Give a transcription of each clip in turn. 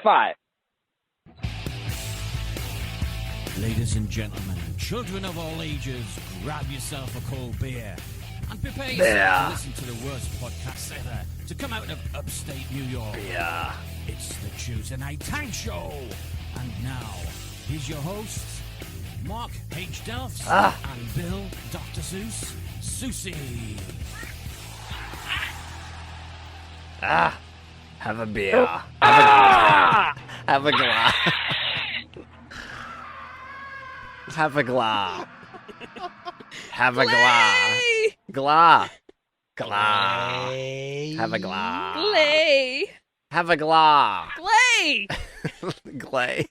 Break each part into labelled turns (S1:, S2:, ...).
S1: 5.
S2: Ladies and gentlemen, children of all ages, grab yourself a cold beer and prepare yourself to listen to the worst podcast ever to come out of upstate New York.
S3: Yeah.
S2: It's the Tuesday Night Tank Show. And now, here's your hosts, Mark H. Delfs and Bill Dr. Soos, Soosy.
S3: Have a beer. Have a glass. Have a glass. Have a glass. Gla. Gla. Have a glass.
S4: Glay.
S3: Have a glass.
S4: Glay.
S3: Glay.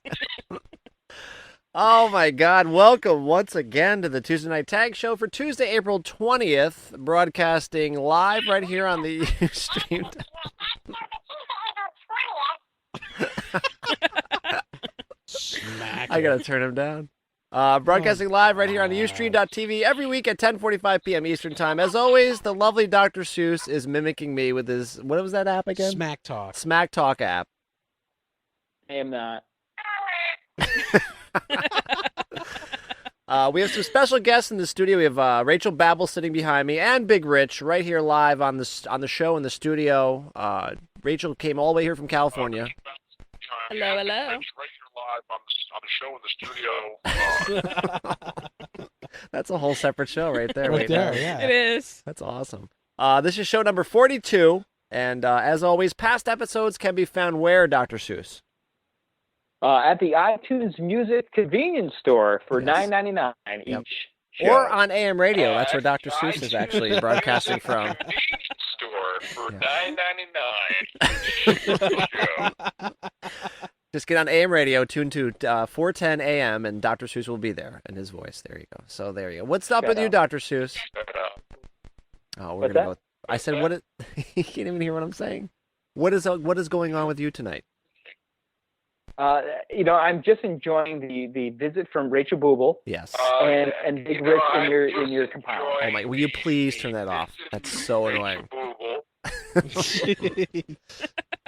S3: Oh my God. Welcome once again to the Tuesday Night Tag Show for Tuesday, April 20th, broadcasting live right here on the Ustream. I gotta turn him down. Broadcasting live right here on the Ustream.tv every week at 10:45 p.m. Eastern Time. As always, the lovely Dr. Soos is mimicking me with his, what was that app again?
S5: Smack Talk.
S3: Smack Talk app.
S1: I am not.
S3: We have some special guests in the studio. We have Rachel Babel sitting behind me and Big Rich right here live on the show in the studio. Rachel came all the way here from California.
S4: Hello, hello.
S6: Right here live on the show in the studio.
S3: That's a whole separate show right there.
S5: Right there, yeah.
S4: It is.
S3: That's awesome. This is show number 42, and as always, past episodes can be found where, Dr. Soos?
S1: At the iTunes Music Convenience Store for $9.99 each show.
S3: Or on AM radio. That's where Dr. Soos is actually broadcasting from.
S6: Store for $9.99.
S3: Just get on AM radio, tune to 410 AM, and Dr. Soos will be there in his voice. There you go. So there you go. What's up with you, Dr. Soos? Oh, we're gonna go. I said, what? You can't even hear what I'm saying. What is going on with you tonight?
S1: I'm just enjoying the visit from Rachel Booble.
S3: Yes.
S1: And Big Rich in your compiler.
S3: Oh my! Will you please turn that off? That's so annoying.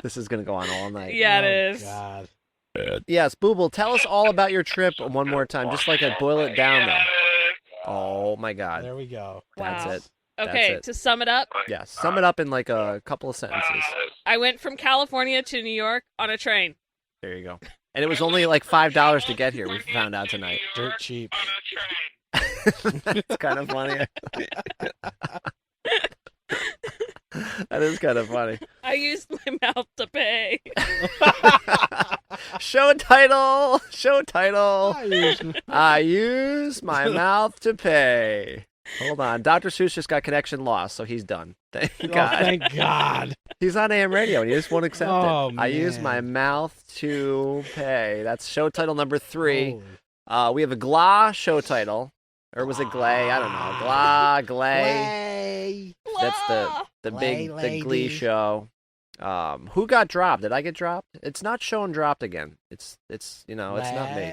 S3: This is gonna go on all night.
S4: Yeah, it is.
S5: God.
S3: Yes, Booble, tell us all about your trip one more time, just like I boil it down though. Oh my God.
S5: There we go.
S3: That's
S4: Wow.
S3: it.
S4: Okay,
S3: That's it.
S4: to sum it up,
S3: Yes. Sum it up in like a couple of sentences.
S4: I went from California to New York on a train.
S3: There you go. And it was only like $5 to get here. We found out tonight.
S5: Dirt cheap.
S3: It's kind of funny. That is kind of funny.
S4: I used my mouth to pay.
S3: Show title. Show title. I use my mouth to pay. Hold on. Dr. Soos just got connection lost, so he's done. Thank God.
S5: Oh, thank God.
S3: He's on AM radio, and he just won't accept
S5: Oh,
S3: it. I use
S5: man.
S3: my mouth to pay. That's show title number 3.
S5: Holy-
S3: We have a GLA show title. Or was it Glay? I don't know. GLA, Glay. That's the
S5: Glay
S3: big Glee
S5: lady.
S3: show. Who got dropped? Did I get dropped? It's not shown dropped again. It's it's not me.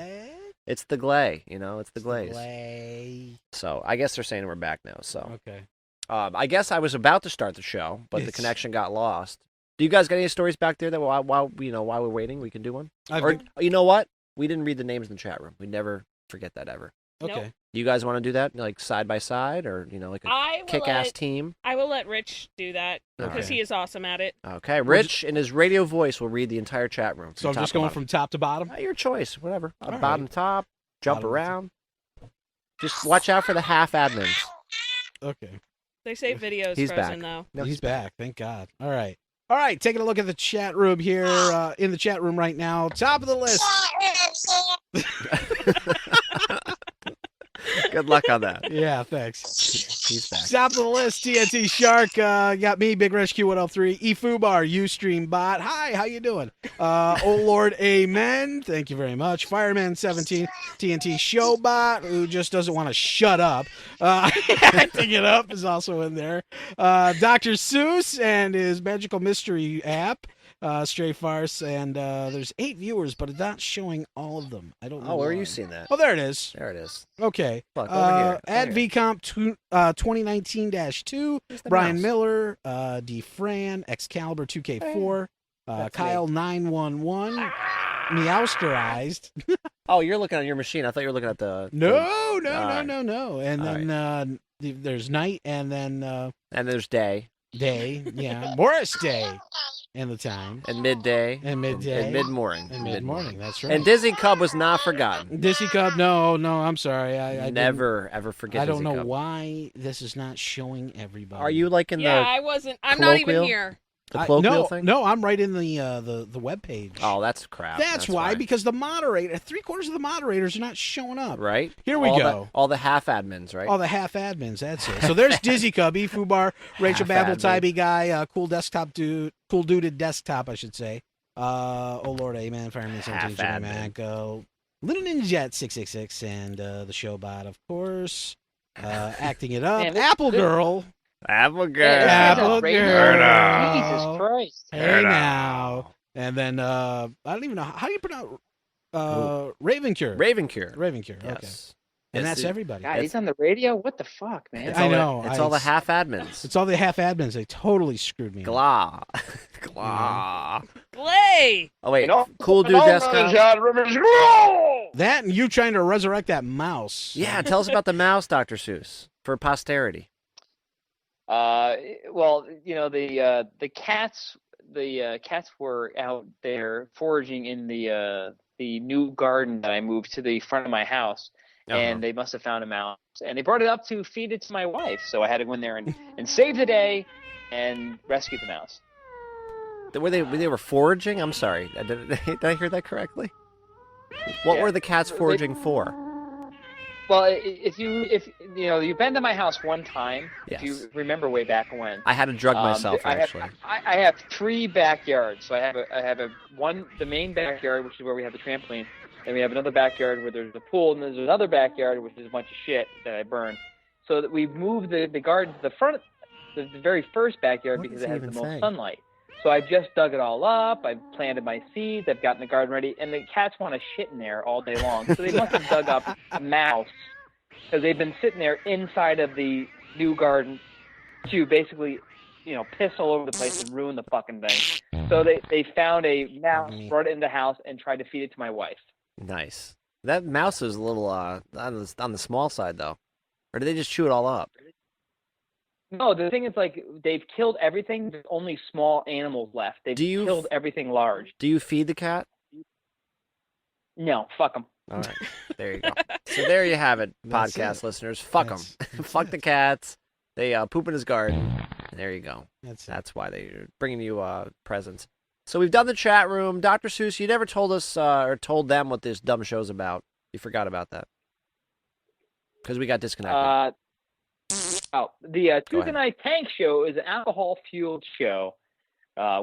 S3: It's the Glay, it's the Glaze.
S5: Glay.
S3: So I guess they're saying we're back now. So
S5: Okay.
S3: I guess I was about to start the show, but the
S5: It's-
S3: connection got lost. Do you guys got any stories back there that while we're waiting, we can do one? Or you know what? We didn't read the names in the chat room. We never forget that ever.
S5: Okay.
S3: Do you guys want to do that, like side by side, or like a kick-ass team?
S4: I will let Rich do that because
S3: Okay.
S4: he is awesome at it.
S3: Okay, Rich in his radio voice will read the entire chat room.
S5: So I'm just going from top to bottom?
S3: Your choice, whatever.
S5: All right.
S3: Bottom, top, jump
S5: Bottom,
S3: around. Just watch out for the half admins.
S5: Okay.
S4: They say video's
S3: He's
S4: frozen
S3: back.
S4: though.
S3: No,
S5: He's back. Thank God. All right. All right. Taking a look at the chat room here. In the chat room right now. Top of the list.
S3: Good luck on that.
S5: Yeah, thanks.
S3: He's back.
S5: Top of the list, TNT Shark, got me, Big Rush Q103, eFubar, Ustream Bot. Hi, how you doing? Oh Lord, Amen. Thank you very much. Fireman17, TNT Showbot, who just doesn't want to shut up. Acting it up is also in there. Dr. Soos and his magical mystery app. Stray Farce, and there's 8 viewers, but it's not showing all of them. I don't know.
S3: Oh, where are
S5: why.
S3: you seeing that?
S5: Oh, there it is.
S3: There it is.
S5: Okay.
S3: Look, over here.
S5: At
S3: Over here.
S5: VComp 2019-2,
S3: Where's the
S5: Brian
S3: mouse?
S5: Miller, D. Fran, Excalibur 2K4, Kyle 911 meowsterized.
S3: Oh, you're looking on your machine. I thought you were looking at the.
S5: No.
S3: right.
S5: And
S3: All
S5: then there's night, and then
S3: And there's day.
S5: day. Yeah, Morris Day, and the time,
S3: And midday.
S5: and midday,
S3: And mid-morning.
S5: and mid-morning. That's right.
S3: And Dizzy Cub was not forgotten.
S5: Dizzy Cub, no, I'm sorry. I
S3: Never, ever forget
S5: I don't
S3: Dizzy
S5: know
S3: Cub.
S5: why this is not showing everybody.
S3: Are you like in
S4: Yeah,
S3: the
S4: I wasn't. I'm not even
S3: colloquial?
S4: here.
S3: The colloquial
S5: no,
S3: thing?
S5: No, I'm right in the web page.
S3: Oh, that's crap.
S5: That's why, because the moderator, 3/4 of the moderators are not showing up.
S3: Right?
S5: Here we go.
S3: All the half admins, right?
S5: All the half admins, that's it. So there's Dizzy Cub, Fubar, Rachel
S3: Half
S5: Babble,
S3: admin.
S5: Tybee Guy, Cool Duded Desktop, I should say. Oh Lord, Amen, Fireman 17,
S3: Half
S5: Jimmy
S3: admin.
S5: Mac, Little Ninja 666, and the Showbot, of course. Acting it up.
S1: Man,
S5: Apple Girl.
S3: Apple Girl.
S1: Yeah,
S5: Apple
S1: Radio.
S5: Girl.
S1: Jesus Christ.
S5: Hey now. And then I don't even know how do you pronounce Ravencure.
S3: Ravencure.
S5: Ravencure. Okay.
S3: Yes.
S5: And
S3: Yes,
S5: that's
S3: it-
S5: everybody.
S1: God, he's on the radio? What the fuck, man?
S3: It's
S5: I
S3: all the-
S5: know.
S3: It's all the half admins.
S5: It's all the half admins. They totally screwed me. up.
S3: Glah. Glah.
S4: Play.
S3: Oh, wait.
S1: You know,
S3: Cool Dude
S1: no,
S3: Desktop.
S1: John Rivers, no!
S5: That and you trying to resurrect that mouse.
S3: Yeah, tell us about the mouse, Dr. Seuss, for posterity.
S1: Well, you know, the cats were out there foraging in the new garden that I moved to the front of my house, and they must have found a mouse, and they brought it up to feed it to my wife. So I had to go in there and save the day and rescue the mouse.
S3: Were they were foraging? I'm sorry. Did I hear that correctly? What
S1: Yeah.
S3: were the cats foraging for?
S1: Well, if you've been to my house one time,
S3: Yes.
S1: if you remember way back when.
S3: I had to drug myself, actually.
S1: I have 3 backyards. So I have the main backyard, which is where we have the trampoline. Then we have another backyard where there's a pool, and there's another backyard which is a bunch of shit that I burned. So that we moved the garden to the front, the very first backyard,
S3: What
S1: because
S3: does
S1: it
S3: he
S1: has the
S3: even
S1: most
S3: say?
S1: sunlight. So I've just dug it all up. I've planted my seeds. I've gotten the garden ready, and the cats want to shit in there all day long. So they must have dug up a mouse, because they've been sitting there inside of the new garden to basically, piss all over the place and ruin the fucking thing. So they found a mouse, brought it in the house, and tried to feed it to my wife.
S3: Nice. That mouse is a little on the small side, though. Or did they just chew it all up?
S1: No, the thing is, they've killed everything. There's only small animals left. They've killed everything large.
S3: Do you feed the cat?
S1: No, fuck them.
S3: All right. There you go. So there you have it,
S5: That's
S3: podcast
S5: it.
S3: listeners. Fuck them.
S5: That's
S3: Fuck the
S5: it.
S3: cats. They poop in his garden. And there you go.
S5: That's it.
S3: That's why they're bringing you presents. So we've done the chat room. Dr. Seuss, you never told us or told them what this dumb show's about. You forgot about that. Because we got disconnected.
S1: The
S3: Go
S1: Tuesday Night Tank Show is an alcohol-fueled show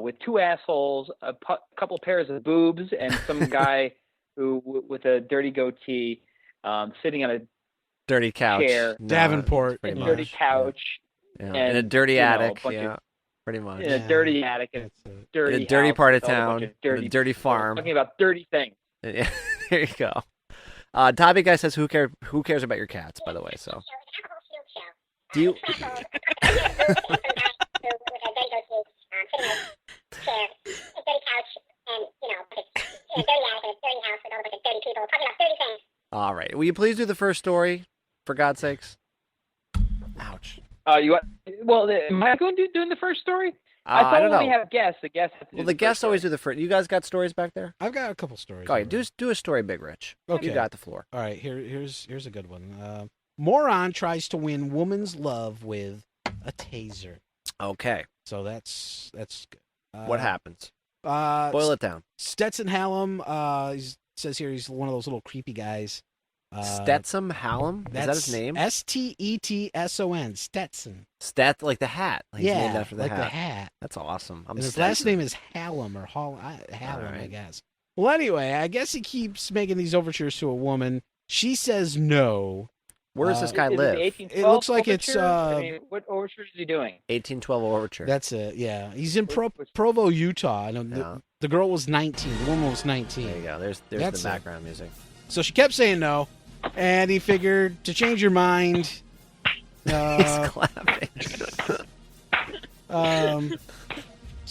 S1: with 2 assholes, a couple pairs of boobs, and some guy with a dirty goatee sitting on a
S3: Dirty couch.
S1: chair.
S3: No,
S5: Davenport.
S3: pretty
S1: a dirty
S3: much.
S1: couch.
S3: Yeah.
S1: and,
S3: In a dirty
S1: you know, a
S3: attic.
S1: bunch of-
S3: Yeah. Pretty much.
S1: In a dirty attic and
S5: That's it.
S1: dirty
S3: In a dirty
S1: house
S3: part of
S1: with all a
S3: town.
S1: bunch of
S3: In a dirty farm.
S1: Talking about dirty things.
S3: Yeah, there you go. Topic guy says, who cares about your cats, by the way, so. Do you... All right. Will you please do the first story, for God's sakes? Ouch.
S1: Am I going to doing the first story? I
S3: I don't
S1: thought we
S3: know.
S1: have guests. The guests have to
S3: Well,
S1: do
S3: the
S1: first
S3: guests always do
S1: story.
S3: the first. You guys got stories back there?
S5: I've got a couple stories.
S3: Go ahead.
S5: already.
S3: Do a story, Big Rich.
S5: Okay.
S3: You got the floor.
S5: All right, here's a good one. Moron tries to win woman's love with a taser.
S3: Okay.
S5: So that's good.
S3: What happens?
S5: Uh,
S3: Boil it down.
S5: Stetson Hallam. He says here he's one of those little creepy guys.
S3: Stetson Hallam? Is that his name?
S5: Stetson. Stetson.
S3: Like the hat. He's
S5: yeah,
S3: named after the
S5: like
S3: hat.
S5: the hat.
S3: That's awesome.
S5: And his last name is Hallam or Hallam, I
S3: right.
S5: guess. Well, anyway, I guess he keeps making these overtures to a woman. She says no.
S3: Where does this guy
S1: Is it
S3: live?
S1: the 1812
S5: It looks like it's,
S1: overture? I mean, what overture is he doing?
S3: 1812 Overture.
S5: That's it. Yeah, he's in
S1: Which-
S5: Provo, Utah. And
S3: Yeah.
S5: the girl was 19. The woman was 19.
S3: There you go. There's
S5: That's
S3: the
S5: it.
S3: background music.
S5: So she kept saying no, and he figured to change your mind.
S3: He's clapping.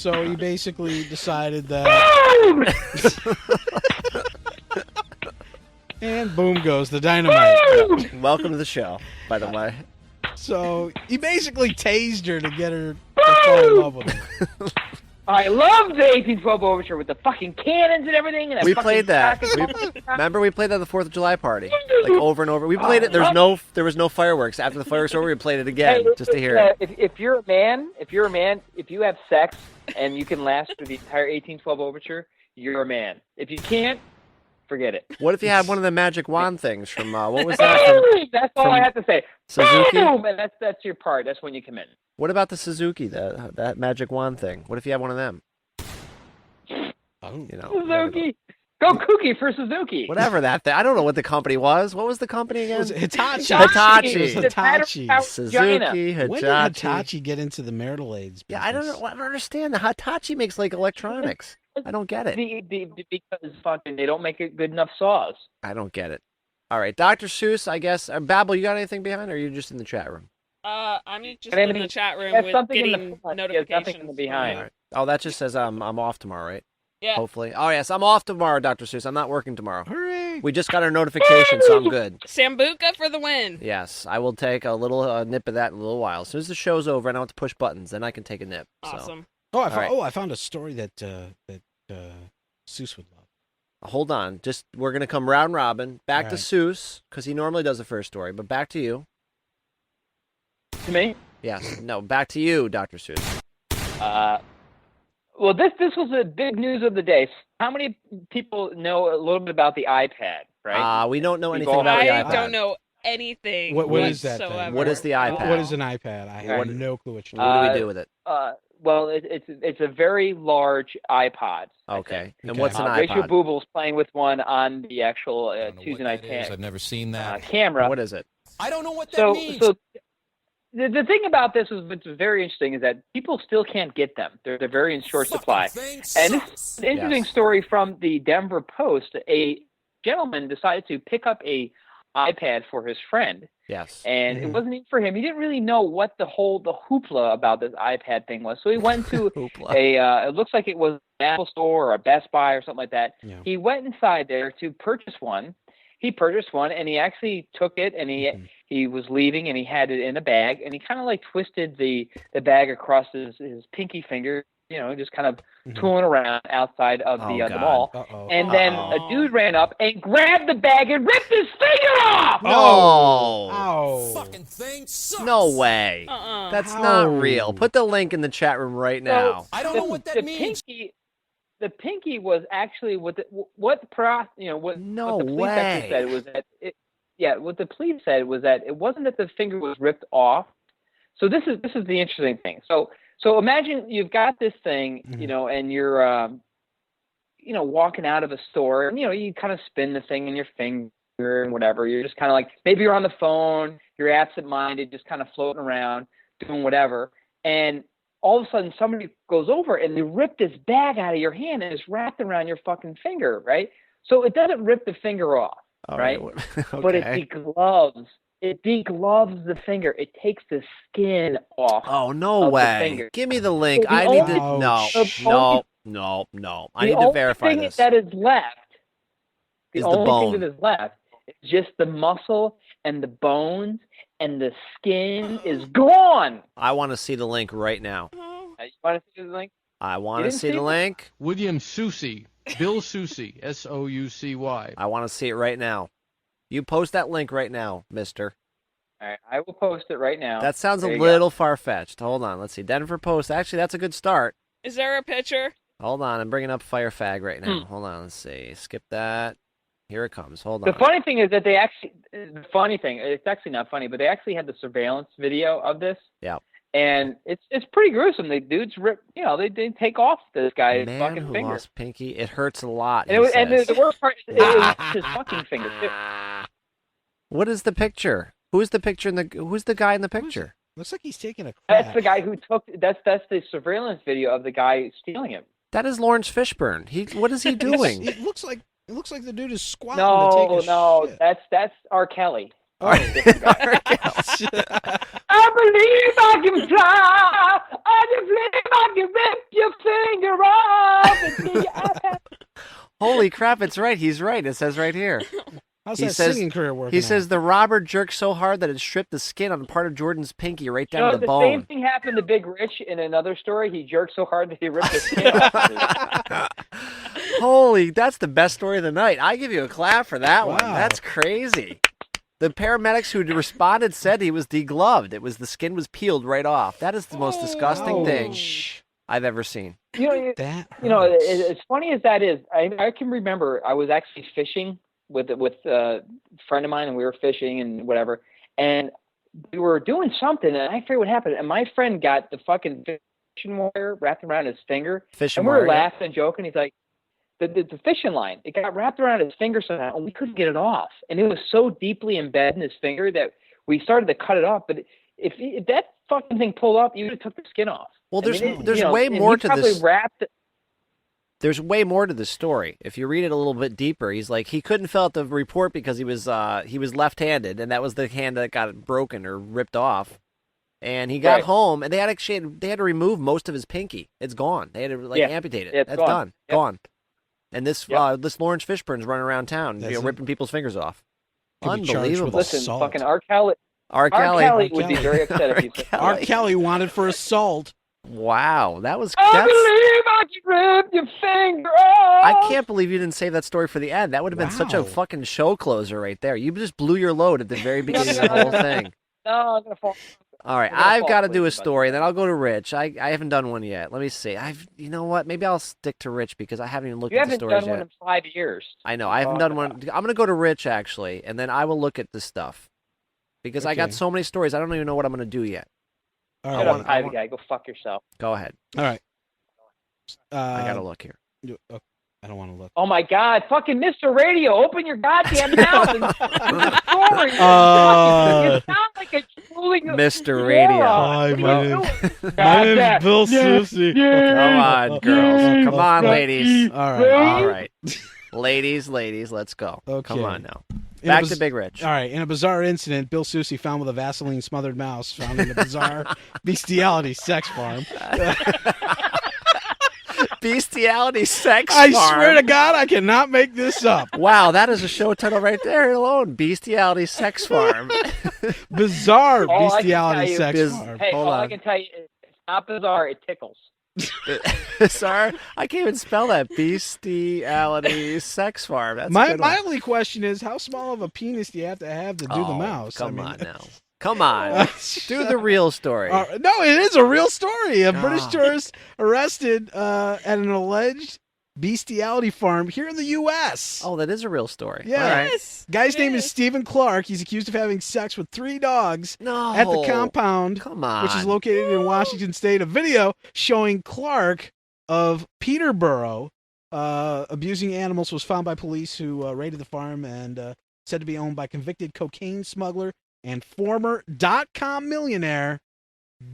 S5: So he basically decided that. And boom goes the dynamite.
S3: Welcome to the show, by the way.
S5: So he basically tased her to get her to fall in love with him.
S1: I love the 1812 Overture with the fucking cannons and everything. And
S3: We played that. Remember, we played that at the 4th of July party, like over and over. We played it. There was no fireworks. After the fireworks were over, we played it again just to hear it.
S1: If you're a man, if you have sex and you can last through the entire 1812 Overture, you're a man. If you can't, forget it.
S3: What if you had one of the magic wand things from what was that?
S1: That's all I have to say.
S3: Suzuki?
S1: Boom, and that's your part. That's when you come in.
S3: What about the Suzuki, that magic wand thing? What if you had one of them? You know,
S1: Suzuki. Go kooky for Suzuki.
S3: whatever that thing. I don't know what the company was. What was the company again?
S5: It was Hitachi.
S3: Hitachi.
S5: It was Hitachi.
S3: Suzuki, Hitachi.
S5: When did Hitachi get into the marital aids business?
S3: Yeah, I don't know. I don't understand. The Hitachi makes like electronics. I don't get it.
S1: Because fucking they don't make it good enough saws.
S3: I don't get it. All right, Dr. Seuss, I guess. Babel, you got anything behind, or are you just in the chat room?
S4: I'm just in the chat room with getting notifications.
S1: Nothing in the behind.
S3: All right. Oh, that just says I'm off tomorrow, right?
S4: Yeah.
S3: Hopefully. Oh, yes, I'm off tomorrow, Dr. Seuss. I'm not working tomorrow.
S5: Hooray!
S3: We just got our notification, so I'm good.
S4: Sambuca for the win.
S3: Yes, I will take a little nip of that in a little while. As soon as the show's over and I want to push buttons, then I can take a nip. So.
S4: Awesome.
S5: I found a story that Soos would love.
S3: Hold on. We're going to come round robin. Back to
S5: Right.
S3: Soos, because he normally does the first story, but back to you.
S1: To me?
S3: Yes. No, back to you, Dr. Seuss.
S1: Well, this was the big news of the day. How many people know a little bit about the iPad, right?
S3: We don't know
S1: We've
S3: anything
S1: all-
S3: about the
S4: I
S3: iPad.
S4: don't know anything.
S5: What is that thing?
S4: whatsoever.
S3: What is the iPad?
S5: What is an iPad? I have no clue what you're
S3: What do we do with it?
S1: Well, it's a very large iPod. I
S3: Okay.
S1: think.
S3: And
S5: Okay.
S3: what's an
S1: Rachel
S3: iPod?
S1: Booble's playing with one on the actual Tuesday night
S7: I've never seen that.
S1: camera.
S3: What is it?
S7: I don't know what that
S1: So,
S7: means.
S1: so the thing about this is what's very interesting is that people still can't get them. They're very in short supply. And this is an interesting story from the Denver Post. A gentleman decided to pick up a iPad for his friend,
S3: Yes.
S1: and it wasn't even for him. He didn't really know what the hoopla about this iPad thing was. So he went to
S3: Hoopla.
S1: it looks like it was an Apple store or a Best Buy or something like that.
S5: Yeah.
S1: He went inside there to purchase one. He purchased one, and he actually took it, and he was leaving, and he had it in a bag, and he kind of like twisted the bag across his pinky finger, just kind of tooling around outside of the mall.
S5: Uh-oh.
S1: And then a dude ran up and grabbed the bag and ripped his finger off.
S3: No.
S5: Ow.
S7: Fucking thing sucks.
S3: No way. That's not real. Put the link in the chat room right now.
S7: I don't know what that means.
S1: The pinky was actually what the police actually said was that what the police said was that it wasn't that the finger was ripped off. So this is the interesting thing. So imagine you've got this thing, and you're walking out of a store, and you kind of spin the thing in your finger and whatever. You're just kind of like, maybe you're on the phone, you're absent-minded, just kind of floating around, doing whatever, and all of a sudden somebody goes over and they rip this bag out of your hand and it's wrapped around your fucking finger, right? So it doesn't rip the finger off, right?
S3: Okay.
S1: But it degloves. It degloves the finger. It takes the skin off.
S3: Oh, no
S1: of the
S3: way.
S1: finger.
S3: Give me the link.
S1: So the
S3: I need
S1: only-
S3: to... No. I need to verify
S1: the only
S3: this.
S1: thing that is left,
S3: Is the
S1: only
S3: bone.
S1: thing that is left is just the muscle and the bones, and the skin is gone.
S3: I want to see the link right now.
S1: You want to see the link?
S3: I want
S1: You
S3: to
S1: didn't
S3: see
S1: see
S3: the
S1: it?
S3: link.
S8: William Soucy. Bill Soucy. Soucy.
S3: I want to see it right now. You post that link right now, mister.
S1: All right, I will post it right now.
S3: That sounds a
S1: There you go.
S3: little far-fetched. Hold on. Let's see. Denver Post. Actually, that's a good start.
S4: Is there a picture?
S3: Hold on. I'm bringing up Firefag right now. Hold on. Let's see. Skip that. Here it comes. Hold on.
S1: The funny thing is that it's actually not funny, but they actually had the surveillance video of this.
S3: Yeah.
S1: And it's pretty gruesome. The dudes rip, they take off this guy's
S3: Man
S1: fucking
S3: who
S1: finger.
S3: lost pinky. It hurts a lot.
S1: And, the worst part is it was his fucking finger too.
S3: What is the picture? Who's the picture who's the guy in the picture?
S5: Looks like he's taking a crap.
S1: That's the guy who took. That's the surveillance video of the guy stealing him.
S3: That is Lawrence Fishburne. What is he doing?
S5: It looks like the dude is squatting to take a
S1: No,
S5: shit.
S1: that's R. Kelly.
S5: Oh.
S1: Different guy. I believe I can fly. I just believe I can rip your finger off and see your iPad.
S3: Holy crap! It's right. He's right. It says right here.
S5: How's
S3: He
S5: that
S3: says-
S5: singing career working?
S3: He says the robber jerked so hard that it stripped the skin on part of Jordan's pinky right down to the
S1: the
S3: bone.
S1: same thing happened to Big Rich in another story. He jerked so hard that he ripped his skin off.
S3: Holy, that's the best story of the night. I give you a clap for that one.
S5: Wow.
S3: That's crazy. The paramedics who responded said he was degloved. It was the skin was peeled right off. That is the most disgusting thing I've ever seen.
S5: That
S1: as funny as that is, I can remember I was actually fishing with a friend of mine, and we were fishing and whatever, and we were doing something, and I forget what happened, and my friend got the fucking fishing wire wrapped around his finger, and we were laughing and joking. He's like, the fishing line, it got wrapped around his finger somehow, and we couldn't get it off, and it was so deeply embedded in his finger that we started to cut it off. But if that fucking thing pulled up, you would have took the skin off.
S3: Well, there's way more to this.
S1: Wrapped
S3: There's way more to the story. If you read it a little bit deeper, he's like, he couldn't fill out the report because he was left-handed, and that was the hand that got broken or ripped off. And he got home, and they had to remove most of his pinky. It's gone. They had to amputate it. That's done.
S1: Yep.
S3: Gone. And this Lawrence Fishburne's running around town, ripping people's fingers off. Unbelievable.
S1: Listen, fucking R. Kelly would be very upset if he said
S5: R. Kelly wanted for assault.
S3: Wow, that was.
S1: I believe I can rip your finger off.
S3: I can't believe you didn't save that story for the end. That would have been such a fucking show closer right there. You just blew your load at the very beginning of the whole thing.
S1: No, I'm gonna fall.
S3: All right, I've got to do a story, and then I'll go to Rich. I haven't done one yet. Let me see. You know what? Maybe I'll stick to Rich because I haven't even looked at the stories yet.
S1: You haven't done one in 5 years.
S3: I know. I haven't done one. I'm going to go to Rich, actually, and then I will look at this stuff because I got so many stories. I don't even know what I'm going to do yet.
S5: All
S1: Shut up, private guy. Go fuck yourself.
S3: Go ahead.
S5: All right.
S3: I got to look here.
S5: I don't want to look.
S1: Oh my God! Fucking Mr. Radio, open your goddamn mouth and do the story. You sound like a drooling
S3: Mr. Radio.
S5: Hi, my name is Bill Susie.
S3: Come on, girls. Come on, ladies.
S5: All
S3: right. Ladies, let's go.
S5: Okay.
S3: Come on now. Back to Big Rich.
S5: All right. In a bizarre incident, Bill Susie found with a Vaseline smothered mouse found in a bizarre bestiality sex farm.
S3: Bestiality sex farm.
S5: I swear to God, I cannot make this up.
S3: Wow, that is a show title right there alone. Bestiality sex farm.
S5: Bizarre bestiality sex farm.
S1: Hey, I can tell you, it's not bizarre. It tickles.
S3: Sorry, I can't even spell that. Bestiality sex farm. That's
S5: my only question is, how small of a penis do you have to do the mouse?
S3: Come on now. Come on. Do the real story.
S5: No, it is a real story. A British tourist arrested at an alleged bestiality farm here in the U.S.
S3: Oh, that is a real story.
S5: Yeah.
S3: All right.
S4: Yes,
S5: Guy's name is Stephen Clark. He's accused of having sex with 3 dogs at the compound, which is located in Washington State. A video showing Clark of Peterborough abusing animals was found by police who raided the farm and said to be owned by convicted cocaine smuggler and former .com millionaire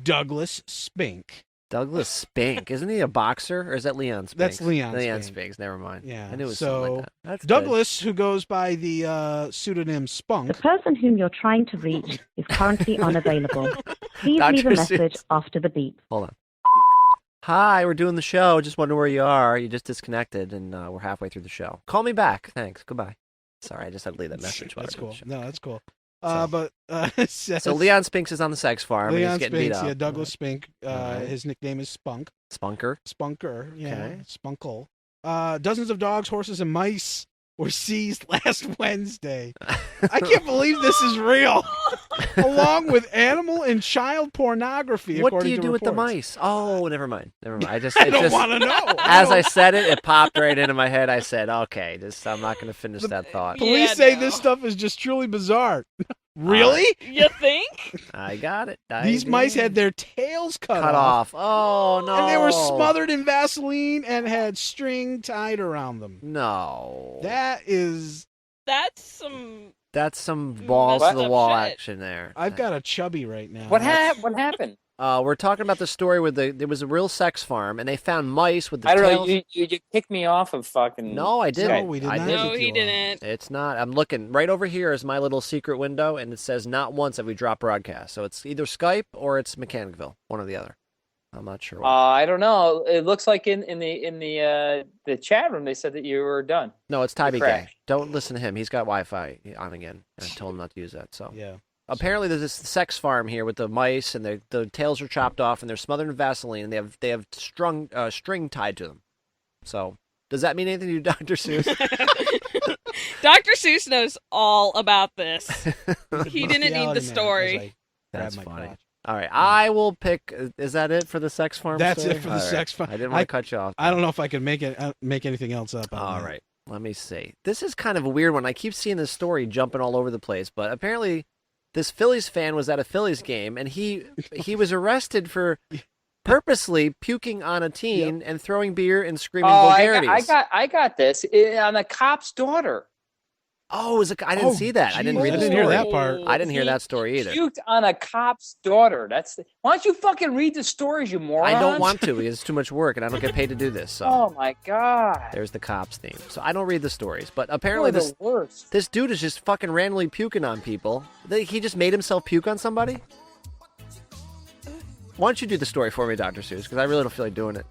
S5: Douglas Spink.
S3: Douglas Spink. Isn't he a boxer, or is that Leon Spinks?
S5: That's Leon
S3: Spinks. Never mind.
S5: Yeah.
S3: I knew it was something like that. That's
S5: Douglas, who goes by the pseudonym Spunk.
S9: The person whom you're trying to reach is currently unavailable. Please leave a message after the beep.
S3: Hold on. Hi, we're doing the show. Just wondering where you are. You just disconnected, and we're halfway through the show. Call me back. Thanks. Goodbye. Sorry, I just had to leave that message.
S5: That's cool. No, that's cool.
S3: So Leon Spinks is on the sex farm.
S5: Leon
S3: and he's getting
S5: Spinks,
S3: beat up.
S5: Douglas Spink. His nickname is Spunk. Spunker, yeah.
S3: Okay.
S5: Spunkle. Dozens of dogs, horses, and mice were seized last Wednesday. I can't believe this is real. Along with animal and child pornography.
S3: What do you do with the mice? Oh, never mind. I
S5: don't want to know.
S3: As I said it, it popped right into my head. I said, okay, I'm not going to finish that thought.
S5: Police say this stuff is just truly bizarre. Really?
S4: You think?
S3: I got it.
S5: These mice had their tails cut
S3: off. Oh, no.
S5: And they were smothered in Vaseline and had string tied around them.
S3: No.
S4: That's some
S3: balls to the wall action there.
S5: I've got a chubby right now.
S1: What happened?
S3: We're talking about the story where there was a real sex farm, and they found mice with the
S1: I don't
S3: tails.
S1: know. You kicked me off of fucking.
S3: No, I didn't.
S5: No, we did not.
S4: No, he didn't.
S3: It's not. I'm looking right over here is my little secret window, and it says not once have we dropped broadcast. So it's either Skype or it's Mechanicville, one or the other. I'm not sure.
S1: I don't know. It looks like in the chat room they said that you were done.
S3: No, it's Tybee Gay. Don't listen to him. He's got Wi-Fi on again. I told him not to use that. So
S5: yeah.
S3: Apparently there's this sex farm here with the mice, and the tails are chopped off, and they're smothered in Vaseline, and they have string tied to them. So does that mean anything to you, Dr. Seuss?
S4: Dr. Seuss knows all about this. He didn't need the story.
S3: That's funny. All right, I will pick. Is that it for the sex farm?
S5: That's
S3: story?
S5: it for the sex farm.
S3: I didn't want to cut you off.
S5: I don't know if I can make anything else up.
S3: All right, let me see. This is kind of a weird one. I keep seeing this story jumping all over the place, but apparently this Phillies fan was at a Phillies game, and he was arrested for purposely puking on a teen and throwing beer and screaming vulgarities.
S1: I got this on a cop's daughter.
S3: Oh, I didn't see that. I didn't read the story.
S5: hear that part.
S3: I didn't hear that story either.
S1: Puked on a cop's daughter. Why don't you fucking read the stories, you moron?
S3: I don't want to because it's too much work, and I don't get paid to do this. So.
S1: Oh my god.
S3: There's the cops theme. So I don't read the stories, but apparently this dude is just fucking randomly puking on people. He just made himself puke on somebody. Why don't you do the story for me, Dr. Seuss? Because I really don't feel like doing it.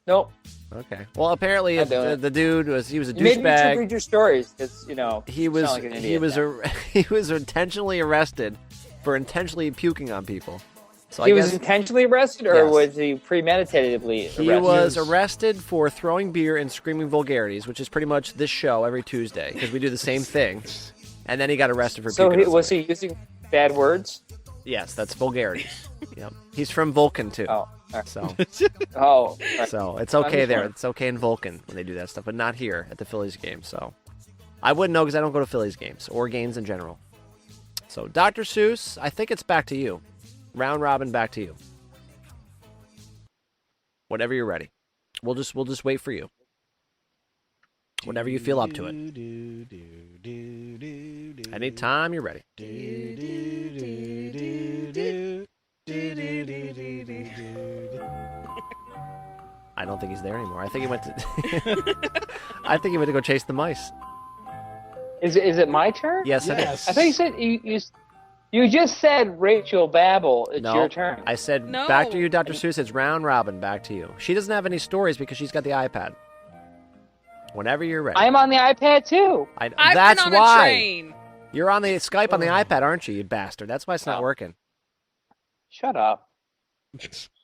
S1: Nope.
S3: Okay. Well, apparently the dude was a douchebag.
S1: Maybe you should read your stories because
S3: he was intentionally arrested for intentionally puking on people. So
S1: he was intentionally arrested, or was he premeditatedly arrested?
S3: He was arrested for throwing beer and screaming vulgarities, which is pretty much this show every Tuesday because we do the same thing. And then he got arrested for puking.
S1: So was he using bad words?
S3: Yes, that's vulgarities. Yep. He's from Vulcan too.
S1: Oh.
S3: So, so it's okay there. It's okay in Vulcan when they do that stuff, but not here at the Phillies game. So I wouldn't know because I don't go to Phillies games or games in general. So Dr. Seuss, I think it's back to you. Round robin, back to you. Whenever you're ready, we'll just wait for you. Whenever you feel up to it. Anytime you're ready. I don't think he's there anymore. I think he went to. I think he went to go chase the mice.
S1: Is it my turn?
S3: Yes, it is.
S1: I thought you said you just said Rachel Babel. It's your turn.
S3: I said back to you, Dr. Seuss. It's round robin. Back to you. She doesn't have any stories because she's got the iPad. Whenever you're ready.
S1: I'm on the iPad too.
S3: That's
S4: been on
S3: why.
S4: a train.
S3: You're on the Skype on the iPad, aren't you, you bastard? That's why it's not working.
S1: Shut up.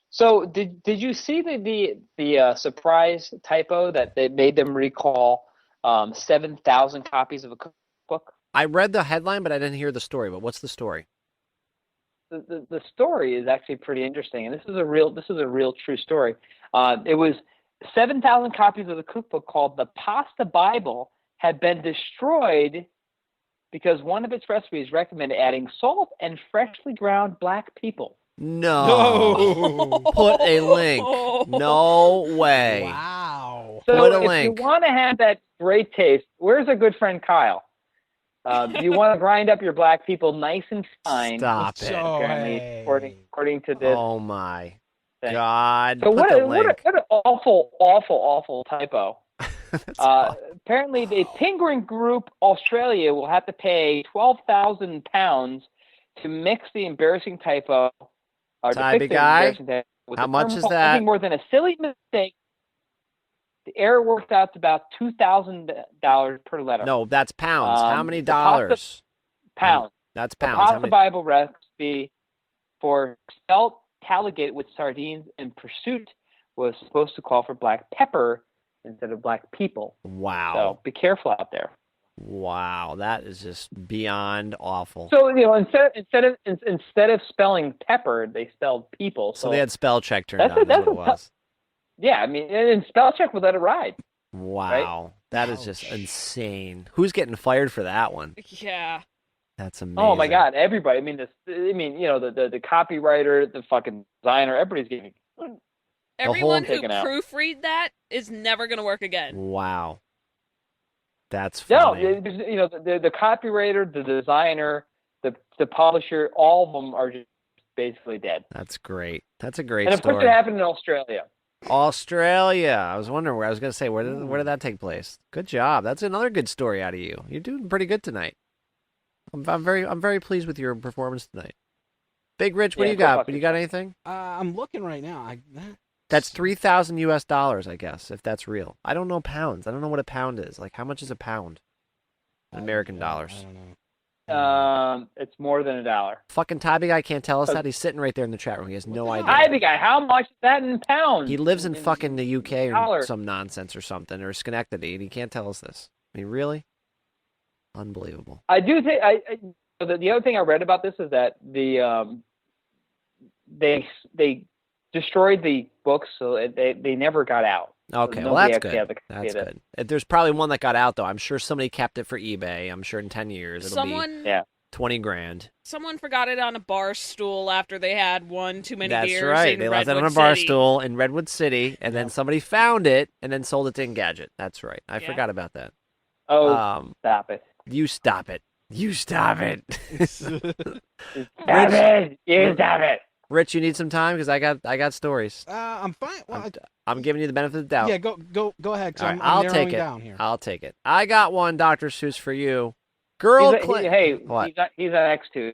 S1: So did you see the surprise typo that they made them recall 7,000 copies of a cookbook? I
S3: read the headline, but I didn't hear the story. But what's the story?
S1: The story is actually pretty interesting, and this is a real true story. It was 7,000 copies of the cookbook called The Pasta Bible had been destroyed because one of its recipes recommended adding salt and freshly ground black people.
S3: No. Put a link. No way.
S5: Wow.
S1: So
S3: Put a link.
S1: If you want to have that great taste, where's our good friend Kyle? You want to grind up your black people nice and fine.
S3: Stop it.
S1: Apparently, according to this.
S3: Oh my God.
S1: So
S3: what
S1: an awful typo. Apparently, the Penguin Group Australia will have to pay £12,000 to mix the embarrassing typo.
S3: Tybee guy, how much is that?
S1: Nothing more than a silly mistake. The error worked out to about $2,000 per letter.
S3: No, that's pounds. How many dollars?
S1: Pounds.
S3: That's pounds.
S1: The Pasta Bible recipe for spelt tailgate with sardines in pursuit was supposed to call for black pepper instead of black people.
S3: Wow.
S1: So be careful out there.
S3: Wow, that is just beyond awful.
S1: So instead of spelling pepper, they spelled people.
S3: So they had spell check turned on. That's what it was.
S1: Yeah, I mean, and spell check would let it ride.
S3: Wow,
S1: right?
S3: That is just insane. Who's getting fired for that one?
S4: Yeah,
S3: that's amazing.
S1: Oh my God, everybody. I mean, the copywriter, the fucking designer, everybody's getting.
S4: Everyone who proofread that is never going to work again.
S3: Wow. That's funny.
S1: No, the copywriter, the designer, the publisher, all of them are just basically dead.
S3: That's great. That's a great
S1: And of course,
S3: story.
S1: it happened in Australia.
S3: Australia. I was wondering where I was going to say, where did that take place? Good job. That's another good story out of you. You're doing pretty good tonight. I'm very pleased with your performance tonight. Big Rich, what do you got? You got anything?
S5: I'm looking right now.
S3: That's $3,000 I guess, if that's real. I don't know pounds. I don't know what a pound is. Like, how much is a pound? In American dollars.
S5: I don't know.
S1: It's more than $1.
S3: Fucking Tybee guy can't tell us that. He's sitting right there in the chat room. He has no idea.
S1: Tybee guy, how much is that in pounds?
S3: He lives in fucking the UK or some nonsense or something, or Schenectady, and he can't tell us this. I mean, really? Unbelievable.
S1: I do think the other thing I read about this is that they destroyed the books, so they never got out.
S3: Okay,
S1: So
S3: well, that's good. That's good. There's probably one that got out, though. I'm sure somebody kept it for eBay. I'm sure in 10 years it'll be 20 grand.
S4: Someone forgot it on a bar stool after they had one too many beers.
S3: That's right. They left it on a bar stool in Redwood City, and then somebody found it and then sold it to Engadget. That's right. I forgot about that.
S1: Oh, stop it.
S3: You stop it. You stop it.
S1: Stop it. You stop it.
S3: Rich, you need some time because I got stories.
S5: I'm fine. Well,
S3: I'm giving you the benefit of the doubt.
S5: Yeah, go ahead.
S3: All right,
S5: I'll
S3: take it.
S5: down here.
S3: I'll take it. I got one, Dr. Seuss, for you. What?
S1: He's an X2.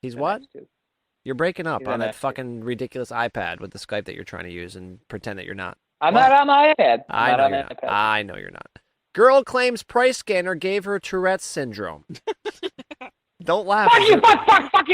S3: He's what?
S1: X2.
S3: You're breaking up
S1: He's
S3: on
S1: an
S3: that
S1: X2.
S3: fucking ridiculous iPad with the Skype that you're trying to use and pretend that you're not.
S1: I'm not on my iPad.
S3: I know you're not. Girl claims price scanner gave her Tourette's syndrome. Don't laugh.
S1: Fuck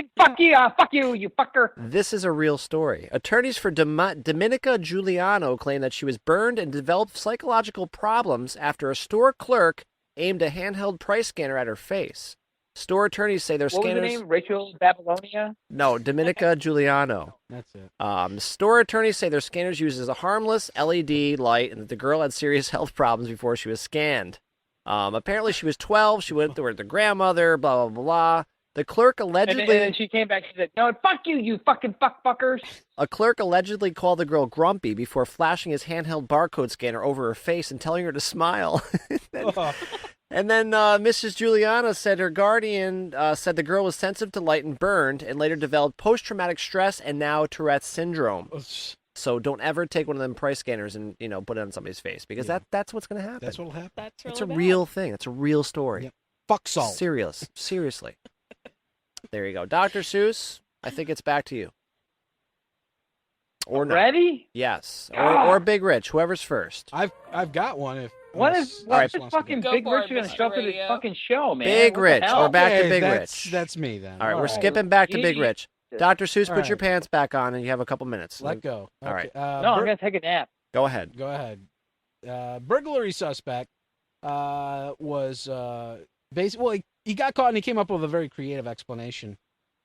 S1: you, you fucker.
S3: This is a real story. Attorneys for Dominica Giuliano claim that she was burned and developed psychological problems after a store clerk aimed a handheld price scanner at her face. Store attorneys say their
S1: What
S3: scanners...
S1: was the name? Rachel Babylonia?
S3: No, Dominica Giuliano.
S5: That's it.
S3: Store attorneys say their scanners used a harmless LED light and that the girl had serious health problems before she was scanned. Apparently she was 12. She went to her grandmother, blah, blah, blah. The clerk allegedly...
S1: And then she came back. She said, no, fuck you, you fucking fuckers.
S3: A clerk allegedly called the girl grumpy before flashing his handheld barcode scanner over her face and telling her to smile. And then Mrs. Giuliano said her guardian said the girl was sensitive to light and burned and later developed post-traumatic stress and now Tourette's syndrome. So don't ever take one of them price scanners and put it on somebody's face because that's what's going to happen.
S5: That's what'll happen.
S4: That's really
S3: It's a
S4: bad.
S3: real thing. It's a real story.
S5: Yep. Fuck salt.
S3: Seriously. There you go. Dr. Seuss, I think it's back to you. Or not.
S1: Ready?
S3: Yes. Or Big Rich, whoever's first.
S5: I've got one.
S1: What is
S3: right.
S1: fucking
S4: Go
S1: Big
S4: for
S1: Rich
S4: it,
S1: going to show up to this
S4: Radio.
S1: fucking show, man?
S3: Big
S1: What the
S3: Rich.
S1: hell?
S3: We're back to
S5: Okay,
S3: Big
S5: that's,
S3: Rich.
S5: That's me then.
S3: All right, we're
S1: right.
S3: skipping back to Big Rich. Dr. Seuss,
S5: All
S3: put your
S5: right.
S3: pants back on and you have a couple minutes.
S5: Let go.
S3: All right.
S1: No, I'm going to take a nap.
S3: Go ahead.
S5: Go ahead. Burglary suspect was basically he got caught and he came up with a very creative explanation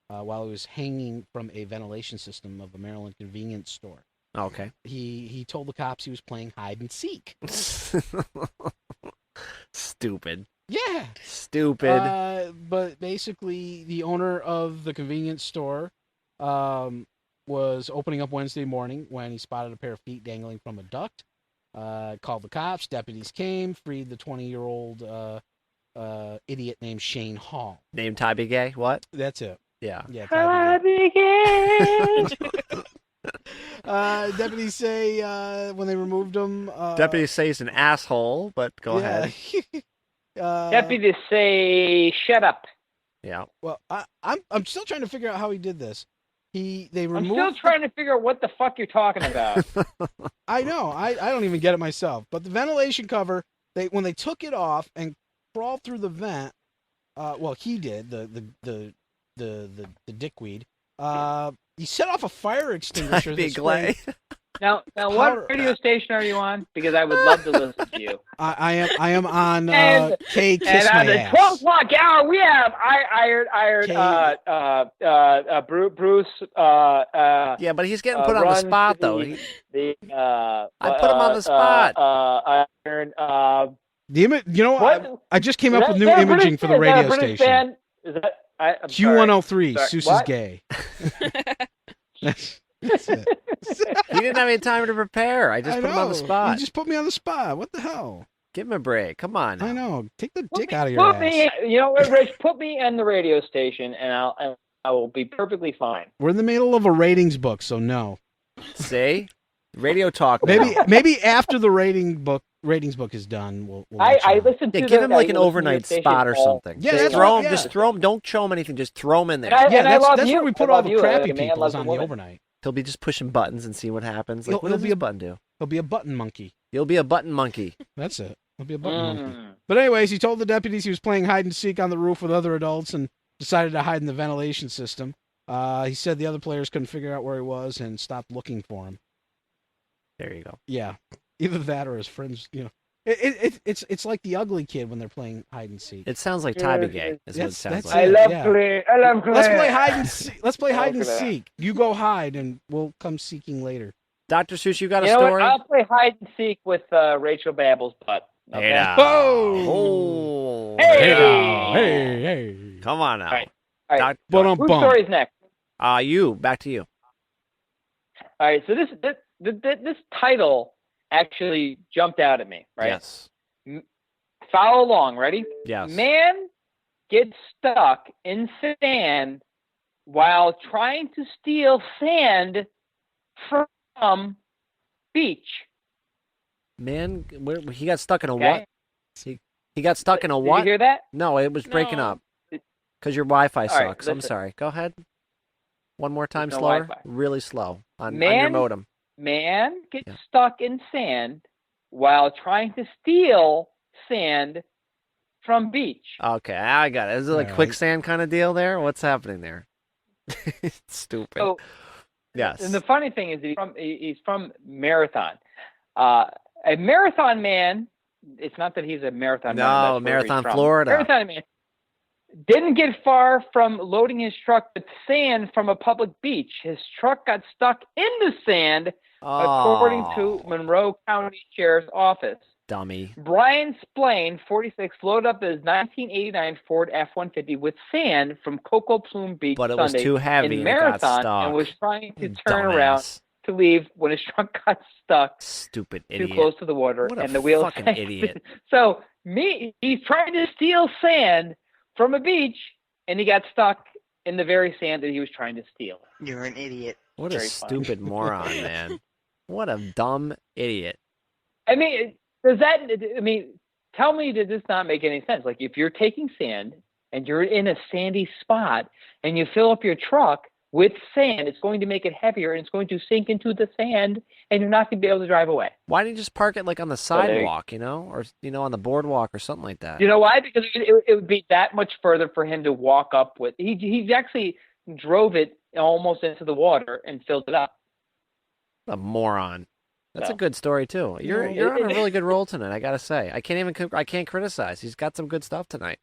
S5: while he was hanging from a ventilation system of a Maryland convenience store.
S3: Okay.
S5: He told the cops he was playing hide and seek.
S3: Stupid.
S5: Yeah.
S3: Stupid.
S5: But basically, the owner of the convenience store was opening up Wednesday morning when he spotted a pair of feet dangling from a duct. Called the cops. Deputies came, freed the 20-year-old idiot named Shane Hall.
S3: Named Tybee Gay? What?
S5: That's it.
S3: Yeah.
S5: Yeah. Deputies say when they removed him.
S3: Deputies say he's an asshole, but go ahead.
S1: Deputies say, shut up.
S3: Yeah.
S5: Well, I'm still trying to figure out how he did this. They removed.
S1: I'm still trying to figure out what the fuck you're talking about.
S5: I know. I don't even get it myself. But the ventilation cover, when they took it off and crawled through the vent, well, he did the dickweed. He set off a fire extinguisher.
S3: Be glad.
S1: Now, what radio station are you on? Because I would love to listen to you.
S5: I am on K Kiss
S1: and
S5: My
S1: on the
S5: Ass.
S1: 12 o'clock hour, we have Bruce.
S3: Yeah, but he's getting put on the spot, though.
S1: I
S3: put him on the spot.
S5: You know what? I just came up with new imaging for the radio station.
S1: Is that
S5: Q103,
S1: sorry.
S5: Soos is
S1: What?
S5: gay. That's it.
S3: He didn't have any time to prepare. I just put him on the spot.
S5: You just put me on the spot. What the hell?
S3: Give him a break. Come on.
S5: I know. Take the dick out of your ass.
S1: You know what, Rich? Put me in the radio station, and I will be perfectly fine.
S5: We're in the middle of a ratings book, so no.
S3: See? Radio talk. Now.
S5: Maybe after the ratings book is done, we'll let you
S1: I
S5: know.
S1: listened to
S3: give him like an overnight spot or something.
S5: Yeah,
S3: just throw him. Just throw him. Don't show him anything. Just throw him in there.
S5: That's where we put all the crappy people is on the overnight.
S3: He'll be just pushing buttons and see what happens. Like, what does a button do?
S5: He'll be a button monkey.
S3: He'll be a button monkey.
S5: That's it. He'll be a button monkey. But anyways, he told the deputies he was playing hide and seek on the roof with other adults and decided to hide in the ventilation system. He said the other players couldn't figure out where he was and stopped looking for him.
S3: There you go.
S5: Yeah, either that or his friends. You know, it's like the ugly kid when they're playing hide and seek.
S3: It sounds like Tyby Gang. Is what it sounds like.
S1: I love Clay.
S5: Let's play hide and seek. Let's play hide and seek. You go hide, and we'll come seeking later.
S3: Dr. Seuss, you got a
S1: You know
S3: story?
S1: what? I'll play hide and seek with Rachel Babble's butt. Okay?
S3: Oh.
S5: Hey.
S3: Come on now.
S1: All right.
S5: Whose
S1: story's next?
S3: Back to you.
S1: All right. So this title actually jumped out at me. Right.
S3: Yes.
S1: Follow along. Ready?
S3: Yes.
S1: Man gets stuck in sand while trying to steal sand from beach.
S3: Man, he got stuck in a what? He got stuck in a what?
S1: Did you hear that?
S3: No, it was breaking up. Because your Wi-Fi sucks.
S1: Right,
S3: I'm sorry. Go ahead. One more time,
S1: no
S3: slower.
S1: Wi-Fi.
S3: Really slow on your modem.
S1: Man gets stuck in sand while trying to steal sand from beach.
S3: Okay, I got it. Is it like quicksand kind of deal there? What's happening there? Stupid.
S1: So,
S3: yes.
S1: And the funny thing is he's from Marathon. A marathon man, it's not that he's a marathon man.
S3: No, Marathon, Florida.
S1: Marathon man didn't get far from loading his truck with sand from a public beach. His truck got stuck in the sand, according to Monroe County Sheriff's Office.
S3: Dummy.
S1: Brian Splain, 46, loaded up his 1989 Ford F-150 with sand from Cocoa Plume Beach
S3: But it was
S1: Sunday
S3: too heavy
S1: in
S3: and it got
S1: Marathon
S3: stuck.
S1: and was trying to turn
S3: Dumbass.
S1: around to leave when his truck got stuck
S3: Stupid
S1: too
S3: idiot.
S1: close to the water
S3: What a
S1: and the wheels
S3: fucking
S1: sank.
S3: idiot.
S1: So he's trying to steal sand from a beach and he got stuck in the very sand that he was trying to steal.
S10: You're an idiot.
S3: What a stupid moron, man. What a dumb idiot.
S1: I mean, tell me, does this not make any sense? Like, if you're taking sand and you're in a sandy spot and you fill up your truck with sand, it's going to make it heavier and it's going to sink into the sand and you're not going to be able to drive away.
S3: Why didn't you just park it like on the sidewalk, or on the boardwalk or something like that?
S1: You know why? Because it would be that much further for him to walk up with. He actually drove it almost into the water and filled it up.
S3: A moron. That's a good story too. You're on a really good roll tonight, I gotta say. I can't criticize. He's got some good stuff tonight.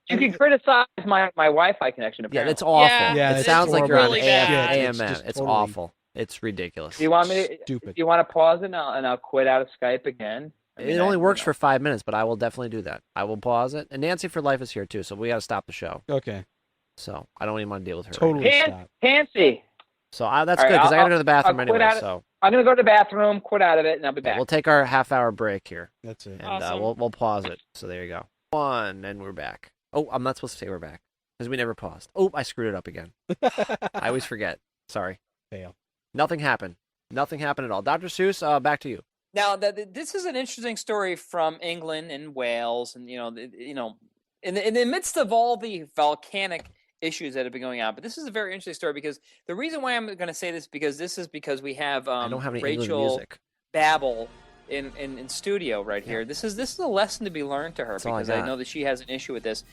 S1: You can criticize my Wi-Fi connection. Apparently.
S3: Yeah, it's awful.
S4: Yeah,
S3: it sounds like you're on
S4: really bad.
S3: AMM. It's awful. It's ridiculous.
S1: Do you want me to?
S5: Stupid.
S1: You want to pause it and I'll quit out of Skype again?
S3: It only works for 5 minutes, but I will definitely do that. I will pause it. And Nancy for Life is here too, so we got to stop the show.
S5: Okay.
S3: So I don't even want to deal with her.
S5: Totally stop.
S1: Nancy.
S3: So that's good because I got to go to the bathroom anyway. So
S1: I'm gonna go to the bathroom, quit out of it, and I'll be back.
S3: we'll take our half-hour break here.
S5: That's it.
S3: And
S4: Awesome.
S3: we'll pause it. So there you go. And we're back. Oh, I'm not supposed to say we're back because we never paused. Oh, I screwed it up again. I always forget. Sorry.
S5: Fail.
S3: Nothing happened. Nothing happened at all. Dr. Seuss, back to you.
S11: Now, this is an interesting story from England and Wales, and in the midst of all the volcanic issues that have been going on. But this is a very interesting story because the reason why I'm going to say this because we have
S3: I don't have any England
S11: Rachel
S3: music.
S11: Babble in studio right here. This is a lesson to be learned to her because I know that she has an issue with this.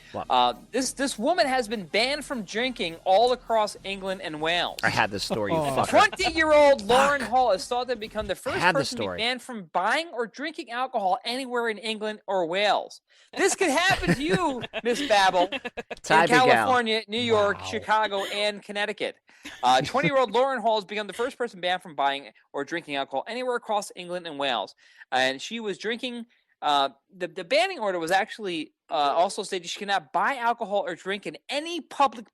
S11: This woman has been banned from drinking all across England and Wales.
S3: I had this story, you fucker.
S11: 20-year-old Lauren Hall is thought to have become the first person to be
S3: story.
S11: banned from buying or drinking alcohol anywhere in England or Wales. This could happen to you, Miss Babble, in California, New York, Chicago, and Connecticut. 20-year-old Lauren Hall has become the first person banned from buying or drinking alcohol anywhere across England and Wales. And she was drinking. The banning order was actually also stated she cannot buy alcohol or drink in any public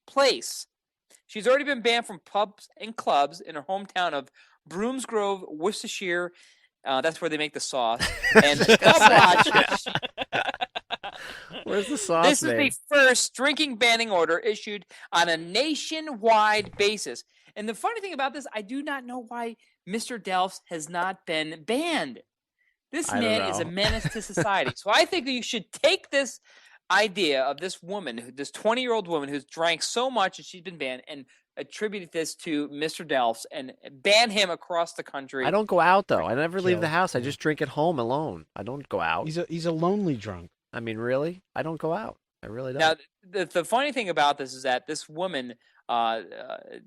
S11: place. She's already been banned from pubs and clubs in her hometown of Broomsgrove, Worcestershire. That's where they make the sauce. And Club Lodge.
S3: Where's the the sauce
S11: This is
S3: made?
S11: the first drinking banning order issued on a nationwide basis. And the funny thing about this, I do not know why Mr. Delfs has not been banned. This man is a menace to society. So I think that you should take this idea of this woman, this 20-year-old woman who's drank so much that she's been banned, and attribute this to Mr. Delfs and ban him across the country.
S3: I don't go out, though. I never leave the house. I just drink at home alone. I don't go out.
S5: He's a lonely drunk.
S3: I mean, really? I don't go out. I really don't.
S11: Now, the funny thing about this is that this woman,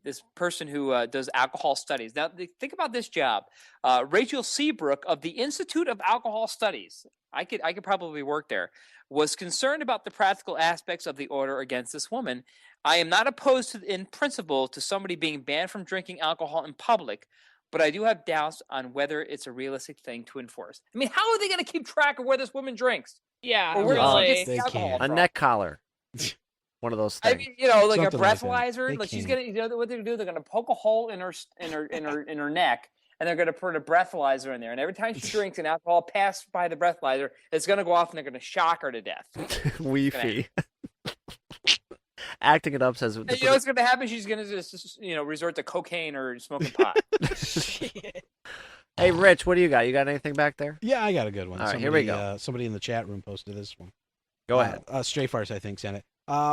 S11: this person who does alcohol studies. Now, think about this job. Rachel Seabrook of the Institute of Alcohol Studies, I could probably work there, was concerned about the practical aspects of the order against this woman. I am not opposed in principle to somebody being banned from drinking alcohol in public, but I do have doubts on whether it's a realistic thing to enforce. I mean, how are they going to keep track of where this woman drinks?
S4: Yeah,
S11: or where
S4: really.
S11: they can't.
S3: A neck collar. One of those things.
S11: I mean, you know, like
S5: Something
S11: a
S5: like that.
S11: breathalyzer. Like she's gonna, you know, what they're gonna do? They're gonna poke a hole in her neck, and they're gonna put a breathalyzer in there. And every time she drinks, an alcohol passed by the breathalyzer, it's gonna go off, and they're gonna shock her to death.
S3: Weefy. Acting it up says.
S11: And you know what's gonna happen? She's gonna just resort to cocaine or smoking pot.
S3: Hey, Rich, what do you got? You got anything back there?
S5: Yeah, I got a good one.
S3: All right, here we go.
S5: Somebody in the chat room posted this one.
S3: Go ahead.
S5: Stray Farce, I think, sent it.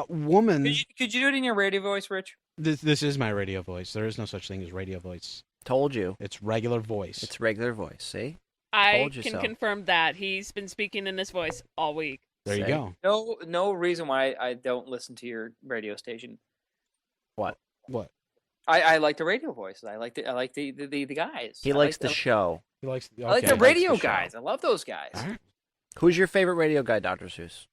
S5: Woman.
S11: Could you do it in your radio voice, Rich?
S5: This is my radio voice. There is no such thing as radio voice.
S3: Told you.
S5: It's regular voice.
S3: It's regular voice. See?
S4: I
S3: Told you
S4: can
S3: so.
S4: confirm that. He's been speaking in his voice all week.
S5: There you go.
S11: No reason why I don't listen to your radio station.
S3: What?
S11: I like the radio voices. I like the guys.
S3: He likes the show.
S5: He likes.
S11: I like the radio guys. I love those guys.
S5: Right.
S3: Who's your favorite radio guy, Dr. Seuss?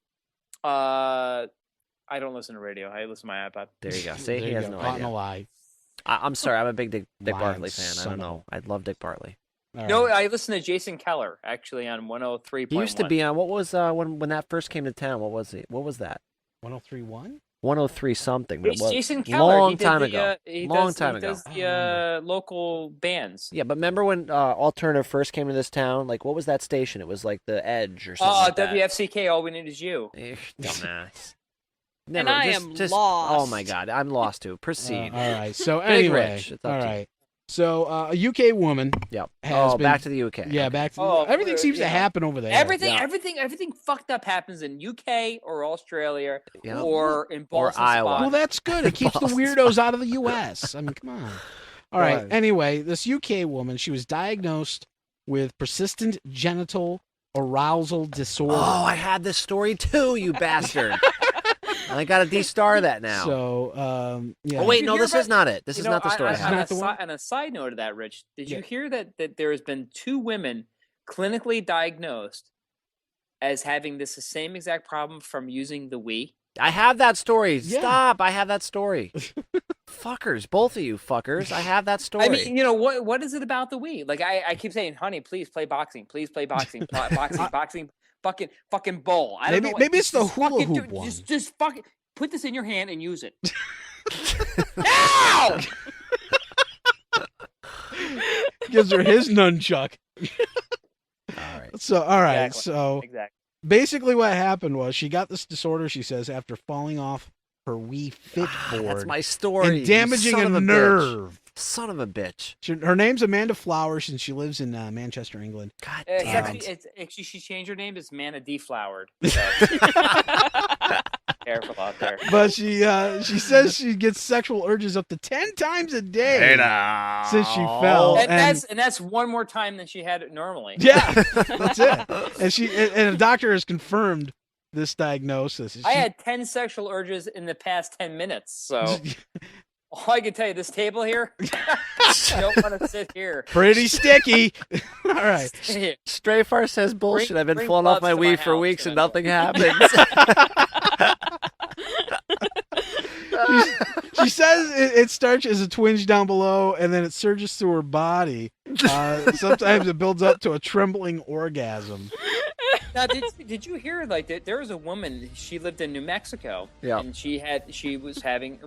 S11: I don't listen to radio. I listen to my iPod.
S3: There you go. See, he has no
S5: Caught in
S3: idea.
S5: a lie.
S3: I'm sorry. I'm a big Dick
S5: Lying
S3: Bartley fan. I
S5: son
S3: don't know. I love Dick Bartley.
S5: All
S11: No,
S5: right.
S11: I listen to Jason Keller actually on 103.1.
S3: He used to be on. What was when that first came to town? What was it? What was that?
S5: 103.1.
S3: 103 something. But it was
S11: Jason Keller.
S3: long
S11: He did
S3: time
S11: the,
S3: ago.
S11: He
S3: Long
S11: does,
S3: time
S11: he
S3: ago.
S11: does the local bands.
S3: Yeah, but remember when Alternative first came to this town? Like, what was that station? It was like the Edge or something. Like that.
S11: WFCK. All we need is you.
S3: Dumbass.
S4: And I am lost.
S3: Oh my God, I'm lost too. Proceed.
S5: All right. So
S3: Big
S5: anyway,
S3: Rich, it's up
S5: all
S3: to you.
S5: right. So a UK woman.
S3: Yep.
S5: Has been,
S3: back to the UK.
S5: Yeah,
S3: Okay.
S5: back to everything seems to happen over there.
S11: Everything fucked up happens in UK or Australia or in Boston.
S3: Or Iowa.
S5: Well, that's good. It keeps the weirdos out of the US. I mean, come on. All right.
S3: Right.
S5: Anyway, this UK woman, she was diagnosed with persistent genital arousal disorder.
S3: Oh, I had this story too, you bastard. I got to de-star that now.
S5: So, yeah.
S3: Oh wait, no, this is not it. This is not the story.
S11: On a side note of that, Rich, did you hear that there has been 2 women clinically diagnosed as having the same exact problem from using the Wii?
S3: I have that story. Yeah. Stop. I have that story. Fuckers, both of you fuckers. I have that story.
S11: I mean, you know, what is it about the Wii? Like, I keep saying, honey, please play boxing. Please play boxing. boxing. Fucking bowl. I don't know.
S5: Maybe it's the hula hoop one.
S11: Just fucking put this in your hand and use it. Now!
S5: Gives her his nunchuck.
S3: All right.
S5: So basically what happened was she got this disorder, she says, after falling off her Wii Fit board.
S3: That's my story.
S5: And damaging a nerve.
S3: Son of a bitch.
S5: Her name's Amanda Flowers, and she lives in Manchester, England.
S3: God damn
S11: it. Actually, she changed her name. It's Mana Deflowered. Careful out there.
S5: But she says she gets sexual urges up to 10 times a day since she fell.
S11: And that's one more time than she had it normally.
S5: Yeah, that's it. And a doctor has confirmed this diagnosis.
S11: I had 10 sexual urges in the past 10 minutes, so all I can tell you, this table here, you don't want to sit here.
S5: Pretty sticky. All right.
S3: Stray Far says bullshit. I've been falling off my Wii for weeks and nothing happens.
S5: She says it starts as a twinge down below, and then it surges through her body. Sometimes it builds up to a trembling orgasm.
S11: Now, did you hear, like, there was a woman, she lived in New Mexico, and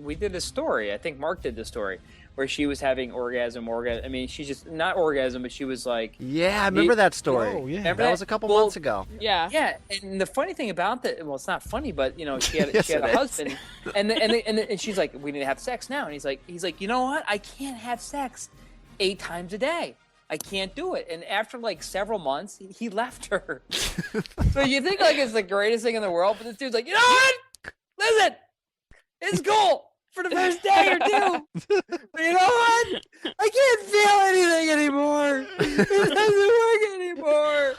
S11: we did a story, I think Mark did the story, where she was having orgasm. I mean, she's just not orgasm, but she was like.
S3: Yeah, I remember that story.
S5: Oh, yeah.
S3: That was a couple months ago.
S4: Yeah.
S11: Yeah, and the funny thing about that, well, it's not funny, but she had
S3: Yes,
S11: she had
S3: it
S11: a
S3: is.
S11: husband, and she's like, we need to have sex now, and he's like, you know what? I can't have sex 8 times a day. I can't do it. And after like several months, he left her. So you think like it's the greatest thing in the world, but this dude's like, you know what? Listen, it's cool for the first day or two. But you know what? I can't feel anything anymore. It doesn't work anymore.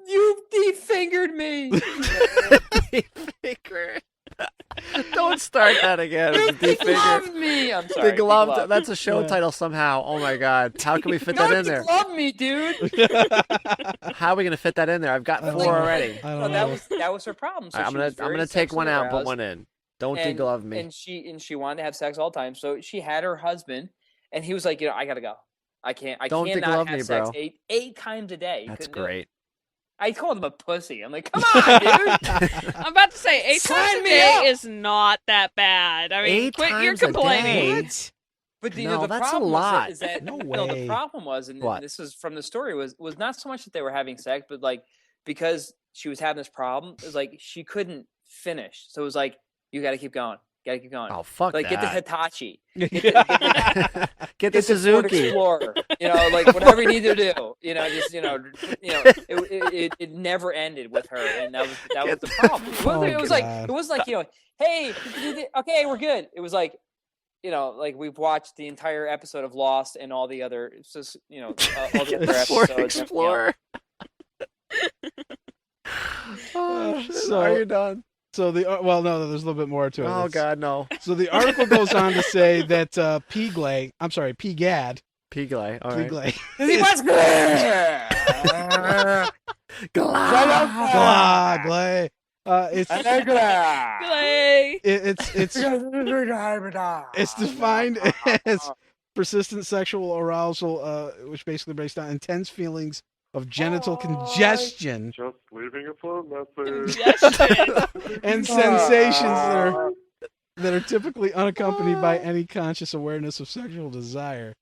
S11: You defingered me.
S3: Defingered. Don't start that again.
S11: You
S3: Defingered.
S11: degloved me. I'm sorry.
S3: Degloved. That's a show title somehow. Oh my god. How can we fit that in there?
S11: Love me, dude.
S3: How are we gonna fit that in there? I've got 4 already.
S11: No, that was her problem. So
S3: I'm gonna take one out, put one in. Don't deglove me.
S11: And she wanted to have sex all the time, so she had her husband, and he was like, I gotta go. I cannot have sex
S3: bro.
S11: 8 times a day.
S3: That's great.
S11: I called him a pussy. I'm like, come on, dude.
S4: I'm about to say 8 times a day is not that bad. I mean,
S3: 8
S4: quit your
S3: times a
S4: complaining.
S3: day?
S11: But the
S3: No, that's a
S11: problem
S3: lot.
S11: is that
S5: No
S11: the
S5: way.
S11: problem was, and
S3: What?
S11: this was from the story, was not so much that they were having sex, but like because she was having this problem, it was like she couldn't finish. So it was like, you got to keep going. Got to keep going.
S3: Oh fuck
S11: Like
S3: that.
S11: get the Hitachi.
S3: Get the
S11: Ford
S3: Suzuki.
S11: Explorer, like whatever you need to do, it never ended with her, and that was the problem. It was like hey, okay, we're good. It was like, like we've watched the entire episode of Lost and all the other, all the other
S3: Ford
S11: episodes.
S3: Explorer. Oh shit!
S5: So-
S3: Are you done?
S5: So no, there's a little bit more to it.
S3: Oh god, no.
S5: So the article goes on to say that Pgad,
S3: Pigley. All right.
S5: Pglay,
S11: He was
S5: Glay. It's defined as persistent sexual arousal, which basically breaks down intense feelings of genital congestion
S6: Just leaving a phone message.
S5: and sensations that are typically unaccompanied by any conscious awareness of sexual desire.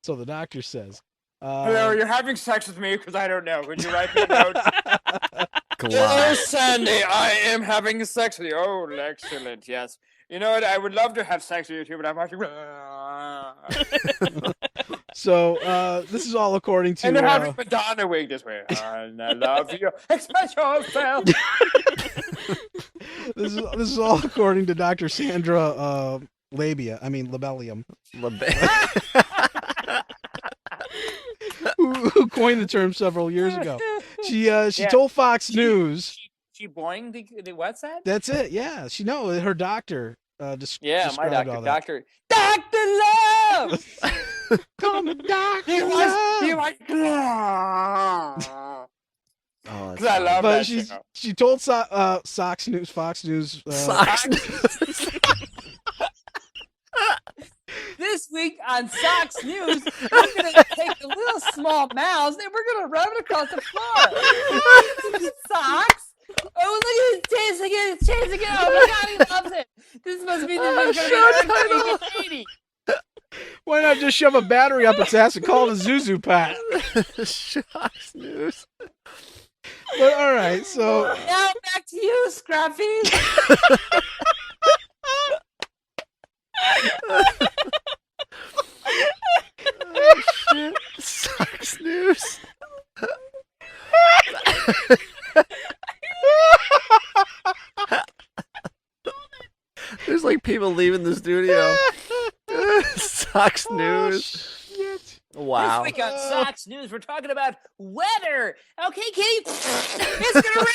S5: So the doctor says.
S11: Hello, you're having sex with me because I don't know. Would you write me a note?
S3: Glad.
S11: Sandy, I am having sex with you. Oh, excellent. Yes. You know what? I would love to have sex with you too, but I'm watching.
S5: So this is all according to.
S11: And they're having Madonna wig this way. I love you. Express yourself.
S5: This is all according to Dr. Sandra Labellium, who coined the term several years ago. She told Fox News.
S11: She boing the what's that?
S5: That's it. Yeah, her doctor.
S11: My
S5: described
S11: doctor,
S5: all that.
S11: Dr. Love.
S5: Call me Doctor.
S11: He was.
S3: Oh,
S11: Because I love
S5: But
S11: that.
S5: she told Fox News.
S3: Socks.
S11: This week on Sox News, we're going to take the little small mouse and we're going to rub it across the floor. Socks. Oh, look at it. It's chasing it. Oh, my God, he loves it. This must be the show.
S5: Why not just shove a battery up its ass and call it a Zuzu Pat?
S3: Socks News.
S5: But all right, so
S11: Now back to you, Scruffy.
S3: Oh, shit. Socks News. There's like people leaving the studio. Socks News.
S5: Shit.
S3: Wow.
S11: This week on Sox News, we're talking about weather. Okay, Kitty, it's gonna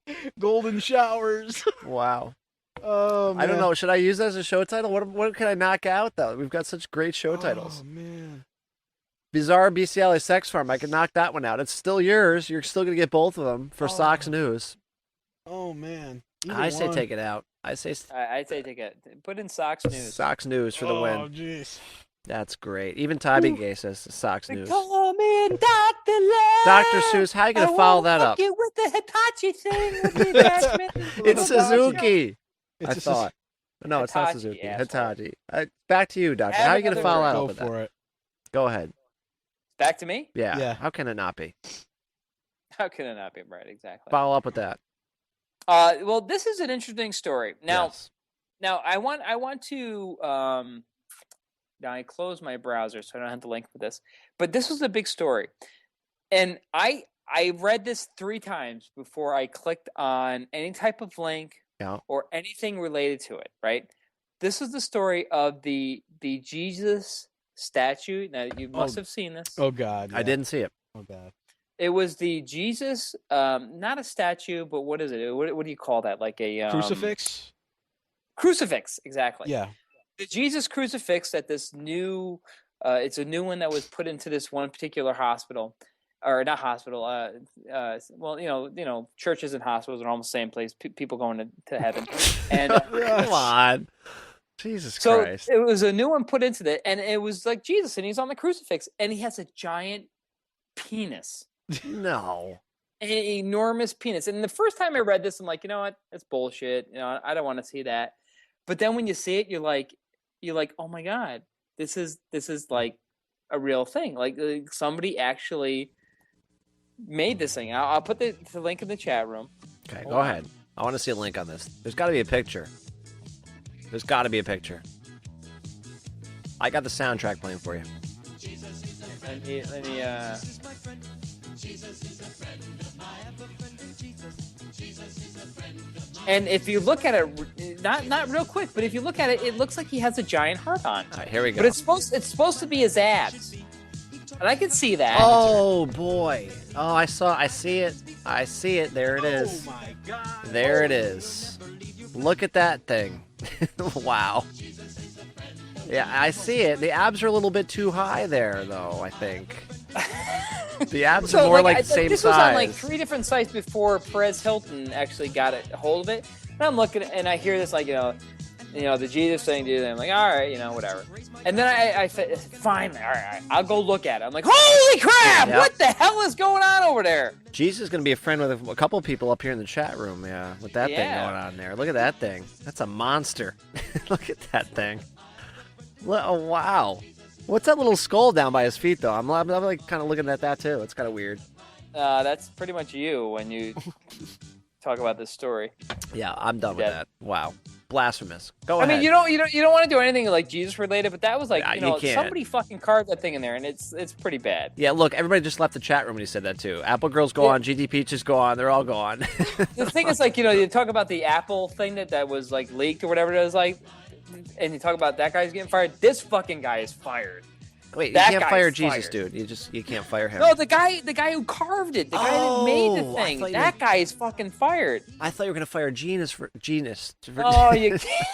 S11: rain.
S5: Golden showers.
S3: Wow.
S5: Oh, man.
S3: I don't know. Should I use that as a show title? What can I knock out though? We've got such great show titles.
S5: Oh man.
S3: Bizarre Bestiality Sex Farm. I can knock that one out. It's still yours. You're still gonna get both of them for Sox News.
S5: Oh man.
S3: I say take it out. I say
S11: I say take it. Put in Sox News.
S3: Sox News for the win.
S5: Oh jeez.
S3: That's great. Even Tybee Gay says Sox News.
S11: Call me Dr. Love.
S3: Dr. Seuss, how you gonna follow that up?
S11: With the Hitachi thing. With the attachment.
S3: It's Suzuki.
S5: It's
S3: I thought. No, it's not
S11: Hitachi,
S3: Suzuki.
S11: asshole.
S3: Hitachi. Back to you, Doctor.
S11: Have
S3: How are you going to
S11: another
S3: follow
S11: word.
S3: up
S5: Go
S3: with
S5: for
S3: that?
S5: it.
S3: Go ahead.
S11: Back to me?
S3: Yeah.
S5: Yeah.
S3: How can it not be?
S11: How can it not be right? Exactly.
S3: Follow up with that.
S11: Well, this is an interesting story. Now,
S3: Yes.
S11: now I want to. Now I close my browser so I don't have to link for this. But this was a big story, and I read this 3 times before I clicked on any type of link or anything related to it. Right. This is the story of the Jesus statue. Now you must have seen this.
S5: Oh God.
S3: I didn't see it.
S5: Oh God.
S11: It was the Jesus, not a statue, but what is it? What do you call that? Like a
S5: Crucifix?
S11: Crucifix, exactly.
S5: Yeah.
S11: The Jesus crucifix that this new, it's a new one that was put into this one particular hospital, or not hospital. Well, you know, churches and hospitals are almost the same place. People going to heaven, and
S3: Come on. Jesus
S11: so
S3: Christ.
S11: it was a new one put into that, and it was like Jesus, and he's on the crucifix, and he has a giant penis.
S3: No.
S11: An enormous penis. And the first time I read this, I'm like, you know what? That's bullshit. You know, I don't want to see that. But then when you see it, you're like, oh my God, this is like a real thing. Like somebody actually made this thing. I'll put the link in the chat room.
S3: Okay, go ahead. I want to see a link on this. There's got to be a picture. There's got to be a picture. I got the soundtrack playing for you.
S11: Let me And if you look at it, not real quick, but if you look at it, it looks like he has a giant heart on.
S3: All right, here we go.
S11: But it's supposed to be his abs, and I can see that.
S3: Oh boy! Oh, I see it. I see it. There it is.
S5: Oh my God.
S3: There it is. Look at that thing. Wow. Yeah, I see it. The abs are a little bit too high there, though, I think. The abs are more like the same
S11: this
S3: size.
S11: was on like 3 different sites before Perez Hilton actually got a hold of it. And I'm looking, and I hear this like, you know, the Jesus thing, dude. And I'm like, all right, you know, whatever. And then I said, fine, all right, I'll go look at it. I'm like, holy crap!
S3: Yep.
S11: What the hell is going on over there?
S3: Jesus is going to be a friend with a couple people up here in the chat room, yeah, with that thing
S11: Yeah.
S3: going on there. Look at that thing. That's a monster. Look at that thing. Oh, wow. What's that little skull down by his feet, though? I'm like kind of looking at that, too. It's kind of weird.
S11: That's pretty much you when you talk about this story.
S3: Yeah, I'm done with that. Wow. Blasphemous. Go ahead.
S11: I mean, you don't want to do anything like Jesus related, but that was like,
S3: Nah,
S11: you know,
S3: you can't.
S11: somebody fucking carved that thing in there, and it's pretty bad.
S3: Yeah, look, everybody just left the chat room when you said that, too. Apple Girls go on, GD Peaches go on, they're all gone.
S11: The thing is, like, you know, you talk about the Apple thing that was like leaked or whatever it is, like, and you talk about that guy's getting fired. This fucking guy is fired.
S3: Wait,
S11: That
S3: you can't
S11: guy's
S3: fire Jesus,
S11: fired.
S3: dude. You can't fire him.
S11: No, the guy who carved it, the guy that made the
S3: Oh, I
S11: thing,
S3: thought you
S11: that guy is fucking fired.
S3: I thought you were gonna fire Genus.
S11: Oh, you can't.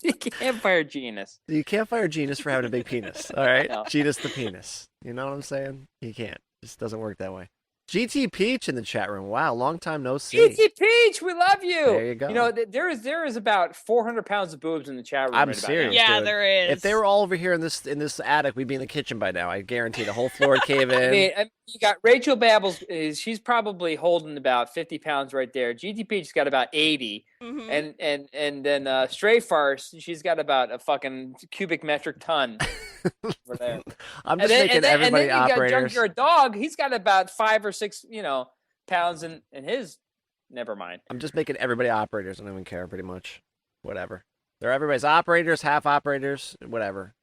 S11: You can't fire Genus.
S3: You can't fire Genus for having a big penis. All right,
S11: No.
S3: Genus the penis. You know what I'm saying? You can't. It just doesn't work that way. GT Peach in the chat room. Wow, long time no see.
S11: GT Peach, we love you.
S3: There you go.
S11: You know, there is about 400 pounds of boobs in the chat room.
S3: I'm
S11: right about
S3: serious.
S11: now.
S4: Yeah,
S3: dude.
S4: there is.
S3: If they were all over here in this attic, we'd be in the kitchen by now. I guarantee the whole floor would cave in.
S11: I mean, you got Rachel Babbles. She's probably holding about 50 pounds right there. GT Peach's got about 80,
S4: Mhm.
S11: and then Stray Farce, she's got about a fucking cubic metric ton over there.
S3: I'm just making everybody
S11: and then you got
S3: operators.
S11: Junkyard Dog. He's got about 5 or 6, pounds in his. Never mind.
S3: I'm just making everybody operators. I don't even care, pretty much. Whatever. They're everybody's operators, half operators, whatever.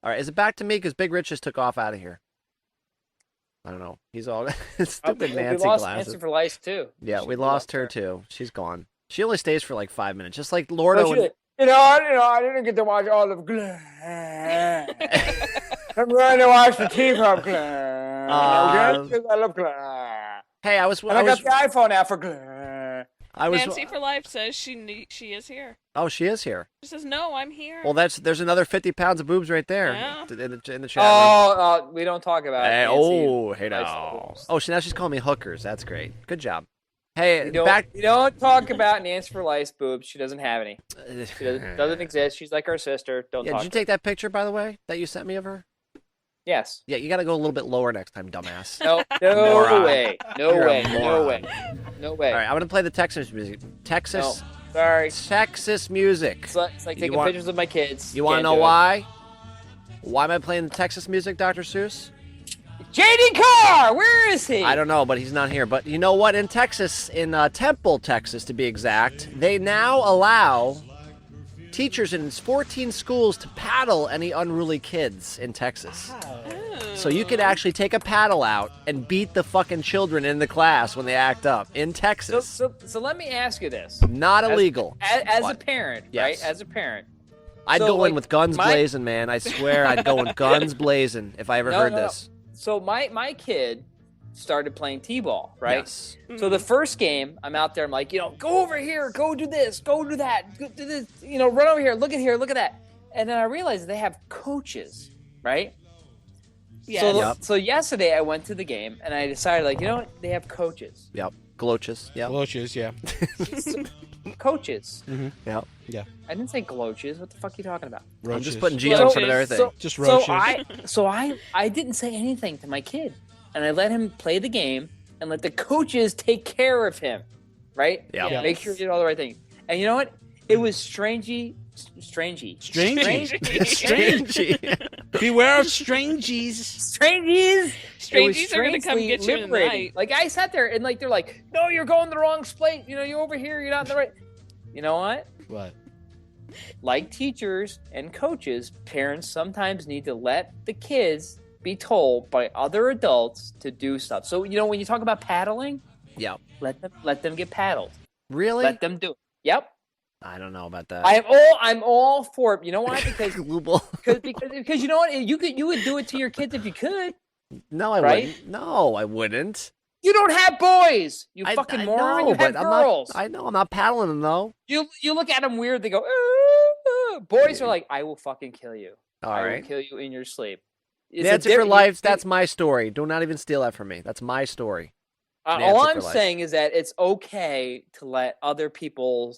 S3: All right, is it back to me? Because Big Rich just took off out of here. I don't know. He's all stupid
S11: We
S3: Nancy
S11: lost
S3: glasses.
S11: Nancy for life too.
S3: Yeah, we
S11: We
S3: lost her
S11: her.
S3: too. She's gone. She only stays for like 5 minutes, just like Lordo.
S11: But I didn't get to watch all of Glenn. I'm going to watch the Teacup Glenn. I love Glenn.
S3: Hey, I was.
S11: And I got the iPhone out for Glenn.
S4: Nancy for Life says she is here.
S3: Oh, she is here.
S4: She says, "No, I'm here."
S3: Well, there's another 50 pounds of boobs right there
S4: Yeah.
S3: in the chat room.
S11: Oh, we don't talk about
S3: Hey,
S11: Nancy.
S3: hey
S11: Nice
S3: now.
S11: boobs.
S3: Oh, now she's calling me hookers. That's great. Good job. Hey,
S11: We don't,
S3: back.
S11: we don't talk about Nancy for Life's boobs. She doesn't have any. She doesn't exist. She's like our sister. Don't
S3: Yeah,
S11: talk.
S3: did you take that picture, by the way, that you sent me of her?
S11: Yes.
S3: Yeah, you got to go a little bit lower next time, dumbass.
S11: No
S3: Moron.
S11: way. No
S3: You're a
S11: way. No
S3: moron.
S11: way. No way.
S3: All right, I'm going to play the Texas music. Texas
S11: Sorry.
S3: Texas music.
S11: It's like taking pictures of my kids.
S3: You want to know why? Why am I playing the Texas music, Dr. Seuss?
S11: JD Carr, where is he?
S3: I don't know, but he's not here. But you know what? In Texas, in Temple, Texas, to be exact, they now allow teachers in 14 schools to paddle any unruly kids in Texas. So you could actually take a paddle out and beat the fucking children in the class when they act up in Texas.
S11: So let me ask you this.
S3: Not illegal.
S11: As a parent,
S3: Yes.
S11: right? As a parent.
S3: I'd go in with guns blazing, man. I swear I'd go with guns blazing if I ever heard this.
S11: So my kid started playing t-ball, right?
S3: Yes.
S11: So the first game, I'm out there, I'm like, go over here, go do this, go do that, go do this, run over here, look at that. And then I realized they have coaches, right?
S4: Yes.
S11: So yesterday I went to the game and I decided, like, you know what? They have coaches.
S3: Yep. Gloaches. Yep.
S5: Gloaches, yeah.
S11: Coaches.
S5: Mm-hmm.
S3: Yep.
S5: Yeah.
S11: I didn't say gloaches. What the fuck are you talking about?
S5: Roaches.
S3: I'm just putting G's in front of everything.
S5: Just roaches.
S11: I didn't say anything to my kid. And I let him play the game and let the coaches take care of him. Right?
S3: Yeah.
S4: Yes.
S11: Make sure you did all the right things. And you know what? It was strangey.
S5: Strangey. Beware of strangies.
S4: Strangies are going to come get you tonight.
S11: Like, I sat there and, like, they're like, no, you're going the wrong place. You're over here. You're not in the right. You know what?
S5: What?
S11: Like teachers and coaches, parents sometimes need to let the kids be told by other adults to do stuff. So, when you talk about paddling,
S3: Yep.
S11: let them get paddled.
S3: Really?
S11: Let them do it. Yep.
S3: I don't know about that.
S11: I'm all for it. You know why? Because you know what? You would do it to your kids if you could.
S3: No, I wouldn't. No, I wouldn't.
S11: You don't have boys. You fucking moron. You have girls.
S3: I know. I'm not paddling them though.
S11: You look at them weird. They go. Boys are like, I will fucking kill you. I will kill you in your sleep.
S3: That's it for life. That's my story. Do not even steal that from me. That's my story.
S11: All I'm saying is that it's okay to let other people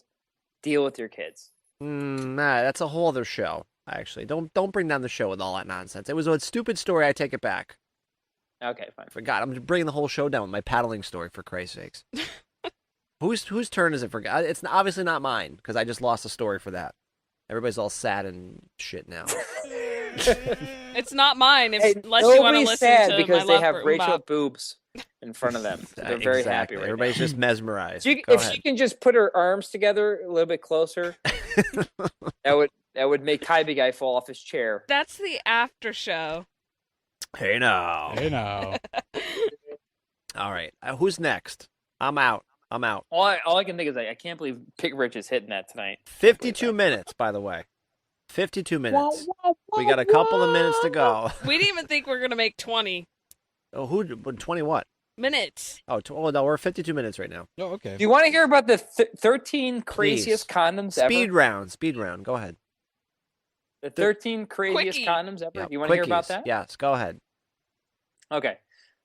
S11: deal with your kids.
S3: Nah, that's a whole other show. Actually, don't bring down the show with all that nonsense. It was a stupid story. I take it back.
S11: Okay, fine.
S3: Forgot. I'm bringing the whole show down with my paddling story. For Christ's sakes. Whose turn is it for? It's obviously not mine because I just lost a story for that. Everybody's all sad and shit now.
S4: It's not mine unless you want to listen
S11: sad
S4: to
S11: because
S4: my
S11: they have
S4: love
S11: Rachel boobs in front of them. They're very happy right
S3: Everybody's
S11: now.
S3: just mesmerized.
S11: If she can just put her arms together a little bit closer, that would make Tybee guy fall off his chair.
S4: That's the after show.
S3: Hey now. All right. Who's next? I'm out.
S11: All I can think is I can't believe Pig Rich is hitting that tonight.
S3: 52 minutes, by the way. 52 minutes. We got a couple of minutes to go.
S4: We didn't even think we were going to make 20
S3: Oh, 20 what?
S4: minutes.
S3: Oh, no, we're 52 minutes right now.
S5: Oh, okay.
S11: Do you want to hear about the 13 craziest condoms ever?
S3: Speed round. Go ahead.
S11: The 13 craziest condoms ever?
S3: Yeah,
S11: Do you want to hear about that?
S3: Yes, go ahead.
S11: Okay.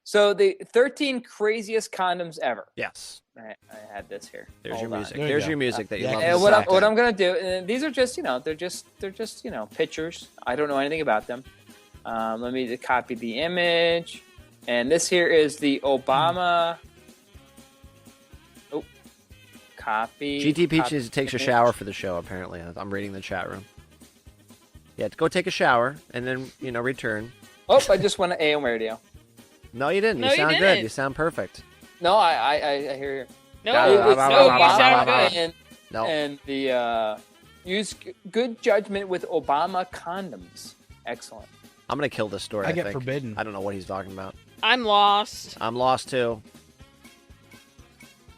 S11: So the 13 craziest condoms ever.
S3: Yes.
S11: I had this here.
S3: There's your music.
S5: There
S3: There's
S5: you
S3: your
S5: go.
S3: music that you love.
S11: And what I'm gonna do, and these are just, they're just pictures. I don't know anything about them. Let me copy the image, and this here is the Obama. Oh, copy.
S3: GT Peaches takes a shower for the show. Apparently, I'm reading the chat room. Yeah, go take a shower and then return.
S11: Oh, I just went to AM radio.
S3: No, you didn't.
S4: No,
S3: You sound
S4: you
S3: good.
S4: didn't.
S3: You sound perfect.
S11: No, I hear you.
S4: No, you sound good.
S11: And the use good judgment with Obama condoms. Excellent.
S3: I'm gonna kill this story.
S5: I get
S3: think.
S5: forbidden.
S3: I don't know what he's talking about.
S4: I'm lost.
S3: I'm lost too.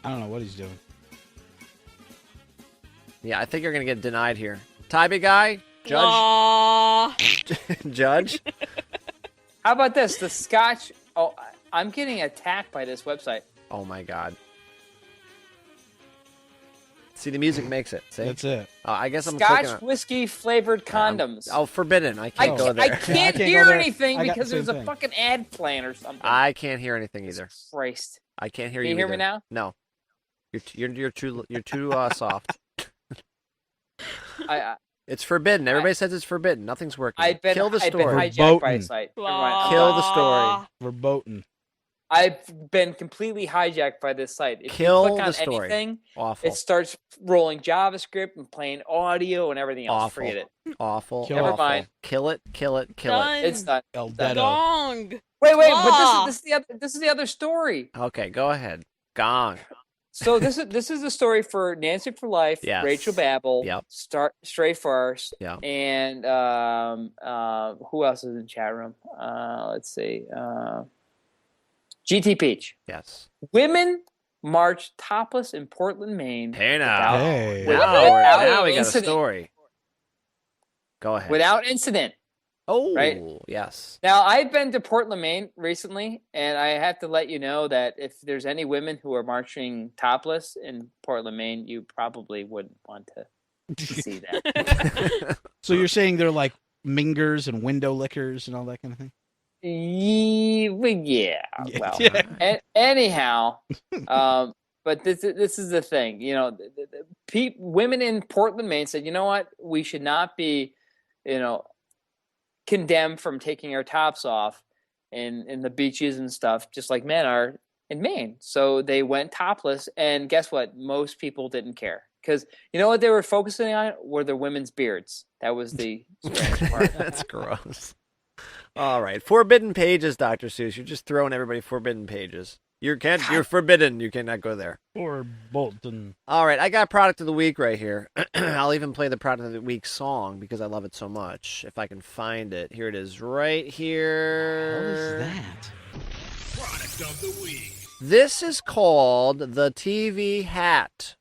S5: I don't know what he's doing.
S3: Yeah, I think you're gonna get denied here. Tybee guy, judge,
S4: Aw.
S3: judge.
S11: How about this? The Scotch. Oh, I'm getting attacked by this website.
S3: Oh my God. See, the music makes it. See?
S5: That's it.
S3: I guess I'm
S11: Scotch
S3: clicking on-
S11: whiskey flavored condoms.
S3: forbidden. I can't go there.
S11: I can't
S5: go
S11: hear
S5: there.
S11: anything
S5: I got
S11: because
S5: the same
S11: there's a
S5: thing.
S11: fucking ad playing or something.
S3: I can't hear anything either.
S11: Christ.
S3: I can't hear
S11: Can
S3: you.
S11: you hear me
S3: either.
S11: now?
S3: No. You're too soft. It's forbidden. Everybody says it's forbidden. Nothing's working. Kill the story.
S11: I've been hijacked by a site.
S3: Kill the story.
S5: Verboten.
S11: I've been completely hijacked by this site. If
S3: Kill
S11: you click on
S3: the story.
S11: anything,
S3: Awful.
S11: it starts rolling JavaScript and playing audio and everything else.
S3: Awful.
S11: Forget it.
S3: Awful.
S11: Never
S3: awful.
S11: mind.
S3: Kill it.
S4: Done.
S11: It's done.
S5: El
S11: It's done.
S5: Dedo.
S4: Gong.
S11: Wait,
S4: Claw.
S11: but this is the other story.
S3: Okay, go ahead. Gong.
S11: So this is the story for Nancy for Life,
S3: Yes.
S11: Rachel Babel,
S3: Yep.
S11: Stray Farce,
S3: Yep.
S11: and who else is in chat room? Let's see, GT Peach.
S3: Yes.
S11: Women marched topless in Portland, Maine.
S3: Hey now.
S5: Hey.
S3: Now we got a
S11: incident.
S3: story. Go ahead.
S11: Without incident.
S3: Oh,
S11: right?
S3: Yes.
S11: Now, I've been to Portland, Maine recently, and I have to let you know that if there's any women who are marching topless in Portland, Maine, you probably wouldn't want to see that.
S5: So you're saying they're like mingers and window lickers and all that kind of thing?
S11: Yeah. Well, anyhow, but this is the thing. You know, women in Portland, Maine said, you know what? We should not be, condemned from taking our tops off in the beaches and stuff, just like men are in Maine. So they went topless, and guess what? Most people didn't care. Because you know what they were focusing on were the women's beards. That was the strange part.
S3: That's gross. All right. Forbidden pages, Dr. Seuss. You're just throwing everybody forbidden pages. You're forbidden. You cannot go there.
S5: Or Bolton.
S3: All right. I got product of the week right here. I'll even play the product of the week song because I love it so much. If I can find it. Here it is right here.
S5: What is that?
S2: Product of the week.
S3: This is called the TV hat.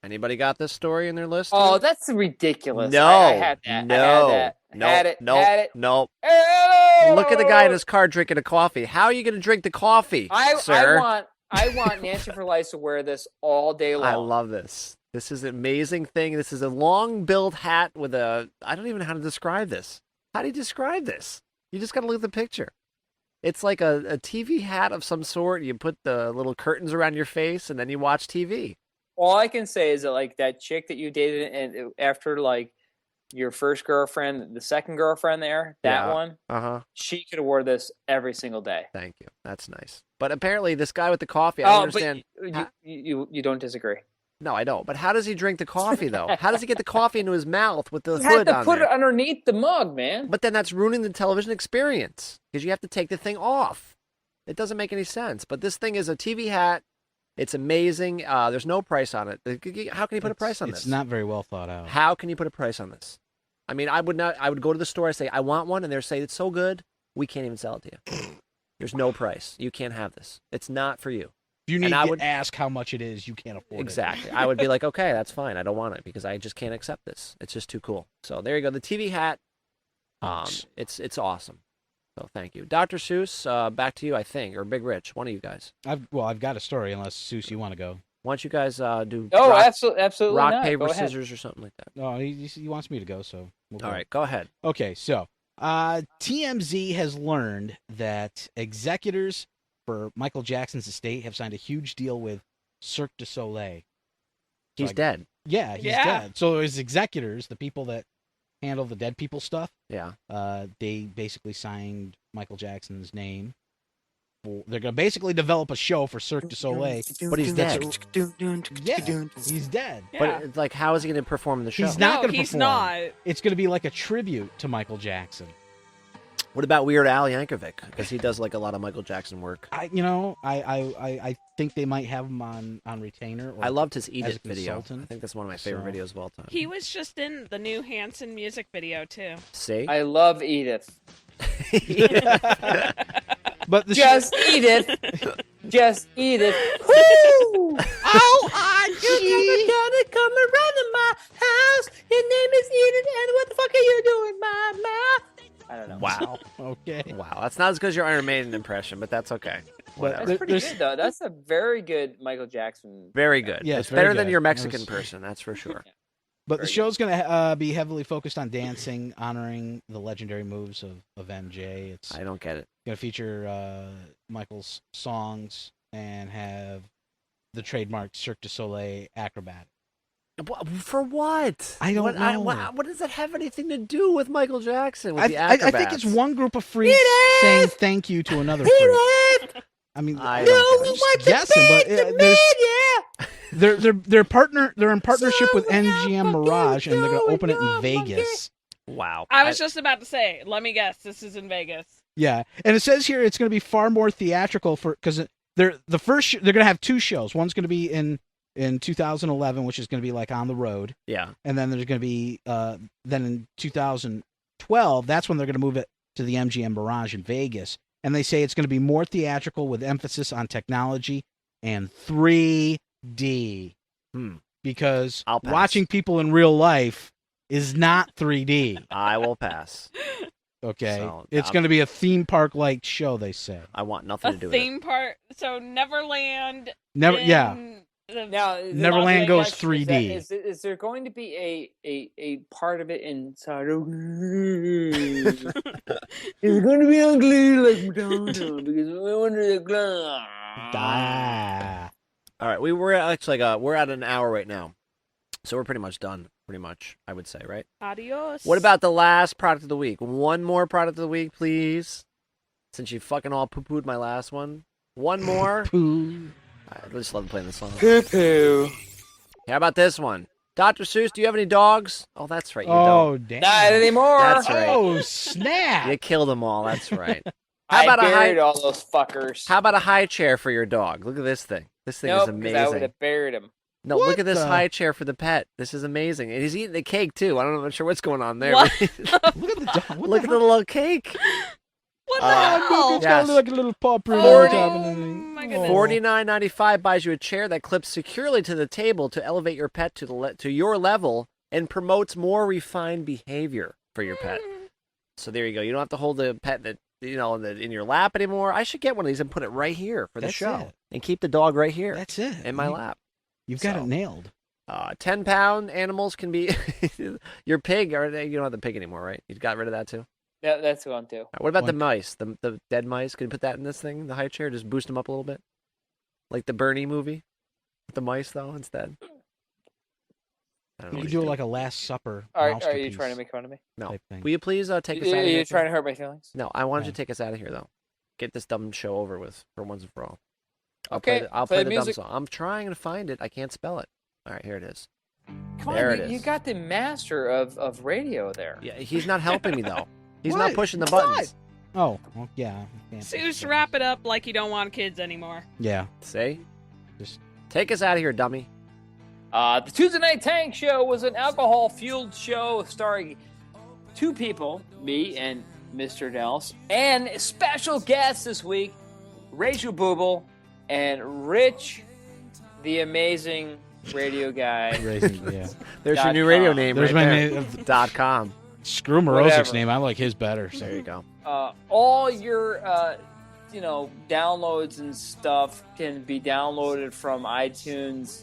S3: Anybody got this story in their list?
S11: Oh, that's ridiculous.
S3: No.
S11: I had that.
S3: No.
S11: I had that.
S3: No.
S11: Had it.
S3: No.
S11: Had it.
S3: No.
S11: Oh!
S3: Look at the guy in his car drinking a coffee. How are you going to drink the coffee, sir?
S11: I want Nancy for Life to wear this all day long.
S3: I love this. This is an amazing thing. This is a long-billed hat with a... I don't even know how to describe this. How do you describe this? You just got to look at the picture. It's like a TV hat of some sort. You put the little curtains around your face, and then you watch TV.
S11: All I can say is that, like, that chick that you dated, and after, like, your first girlfriend, the second girlfriend there, that one, she could have wore this every single day.
S3: Thank you. That's nice. But apparently this guy with the coffee, I don't understand.
S11: But you don't disagree.
S3: No, I don't. But how does he drink the coffee, though? How does he get the coffee into his mouth with the
S11: You
S3: hood
S11: had to
S3: on
S11: put
S3: there?
S11: it underneath the mug, man.
S3: But then that's ruining the television experience because you have to take the thing off. It doesn't make any sense. But this thing is a TV hat. It's amazing. There's no price on it. How can you put a price on this?
S5: It's not very well thought out.
S3: How can you put a price on this? I mean, I would go to the store and say, I want one, and they'll say, it's so good, we can't even sell it to you. There's no price. You can't have this. It's not for you.
S5: If you need to ask how much it is, you can't afford it.
S3: Exactly. I would be like, okay, that's fine. I don't want it because I just can't accept this. It's just too cool. So there you go. The TV hat, it's awesome. So thank you. Dr. Seuss, back to you, I think, or Big Rich, one of you guys.
S5: I've got a story, unless, Seuss, you want to go.
S3: Why don't you guys do
S11: absolutely
S3: rock,
S11: not.
S3: paper,
S11: Go ahead.
S3: scissors, or something like that?
S5: No, he wants me to go, so we'll
S3: All right, go ahead.
S5: Okay, so TMZ has learned that executors for Michael Jackson's estate have signed a huge deal with Cirque du Soleil.
S3: He's dead.
S5: Yeah, he's dead. So his executors, the people that handle the dead people stuff, they basically signed Michael Jackson's name. They're going to basically develop a show for Cirque du Soleil.
S3: But he's dead.
S5: Yeah, he's dead.
S3: But like, how is he going to perform the show?
S5: He's not going to perform.
S4: He's not.
S5: It's going to be like a tribute to Michael Jackson.
S3: What about Weird Al Yankovic? Because he does like a lot of Michael Jackson work.
S5: I think they might have him on retainer. Or
S3: I loved his Eat
S5: as
S3: It
S5: a
S3: video.
S5: consultant.
S3: I think that's one of my favorite videos of all time.
S4: He was just in the new Hanson music video too.
S3: See?
S11: I love Edith.
S5: But
S11: just Edith. Just Edith. Woo!
S5: Oh,
S11: you're gonna come around to my house. Your name is Edith, and what the fuck are you doing, my mouth? I don't know.
S3: Wow.
S5: Okay.
S3: Wow. That's not as good as your Iron Maiden impression, but that's okay. Whatever.
S11: That's pretty good, though. That's a very good Michael Jackson.
S3: Very good.
S5: Yeah,
S3: it's
S5: very
S3: better than
S5: good.
S3: your Mexican person, that's for sure.
S5: But the show's going to be heavily focused on dancing, honoring the legendary moves of MJ.
S3: I don't get it.
S5: Going to feature Michael's songs and have the trademark Cirque du Soleil acrobat.
S3: For what?
S5: I don't know.
S3: What does that have anything to do with Michael Jackson? With the
S5: I think
S3: acrobats?
S5: it's one group of freaks saying thank you to another freak. I mean,
S3: I
S5: I'm
S3: don't
S5: just guessing, but they're in partnership with MGM Mirage, and they're going to open it in Vegas.
S3: Wow.
S4: I was just about to say, let me guess, this is in Vegas.
S5: Yeah, and it says here it's going to be far more theatrical because they're going to have two shows. One's going to be in 2011, which is going to be like on the road.
S3: Yeah.
S5: And then there's going to be then in 2012, that's when they're going to move it to the MGM Mirage in Vegas. And they say it's going to be more theatrical with emphasis on technology and 3D. Because watching people in real life is not 3D.
S3: I will pass.
S5: Okay.
S3: So,
S5: it's going to be a theme park-like show, they say.
S3: I want nothing to do with it.
S4: A theme park, so Neverland.
S5: Yeah.
S11: Now,
S5: Neverland goes 3D.
S11: Is there going to be a part of it inside of? It's going to be ugly like Madonna because we're under the glass.
S3: All right, we're actually we're at an hour right now, so we're pretty much done. Pretty much, I would say, right?
S4: Adios.
S3: What about the last product of the week? One more product of the week, please. Since you fucking all poo-pooed my last one. One more.
S5: Poo.
S3: I just love playing this song.
S11: Poo-poo.
S3: How about this one? Dr. Soos, do you have any dogs? Oh, that's right. You don't.
S5: Damn.
S11: Not anymore.
S3: That's right.
S5: Oh, snap.
S3: You killed them all. That's right.
S11: I buried all those fuckers.
S3: How about a high chair for your dog? Look at this thing. This thing is amazing.
S11: I would have buried him.
S3: No, look at this high chair for the pet. This is amazing. And he's eating the cake, too. I'm not sure what's going on there.
S4: What?
S3: Look at the little cake.
S4: What the hell?
S5: It's got like a little paw print
S4: Oh,
S5: on top.
S4: my goodness.
S3: $49.95 buys you a chair that clips securely to the table to elevate your pet to your level and promotes more refined behavior for your pet. So there you go. You don't have to hold the pet in your lap anymore. I should get one of these and put it right here for the show. And keep the dog right here.
S5: That's it.
S3: In my lap.
S5: You've got it nailed.
S3: 10-pound animals can be your pig. Or you don't have the pig anymore, right? You got rid of that too?
S11: Yeah, that's gone too.
S3: What about the mice? The dead mice? Can you put that in this thing, the high chair? Just boost them up a little bit? Like the Bernie movie? With the mice, though, instead?
S5: You could do like a Last Supper.
S11: Are you trying to make fun of me?
S3: No. Will you please take us out of here?
S11: Are you trying to hurt my feelings?
S3: No, I wanted you to take us out of here, though. Get this dumb show over with for once and for all. I'll play the dumb song. I'm trying to find it. I can't spell it. All right, here it is.
S11: Come
S3: there
S11: on,
S3: it is.
S11: You got the master of radio there.
S3: Yeah, he's not helping me, though. He's not pushing the buttons.
S5: Oh, well, yeah.
S4: Soos, wrap it up like you don't want kids anymore.
S5: Yeah.
S3: See? Just take us out of here, dummy.
S11: The Tuesday Night Tank Show was an alcohol-fueled show starring two people, me and Mr. Nels, and special guests this week, Rachel Booble and Rich, the amazing radio guy.
S3: There's your new radio name.
S5: There's
S3: right
S5: my
S3: there.
S5: name.
S3: .com.
S5: Screw Morozic's name. I like his better. So.
S3: There you go.
S11: All your, downloads and stuff can be downloaded from iTunes,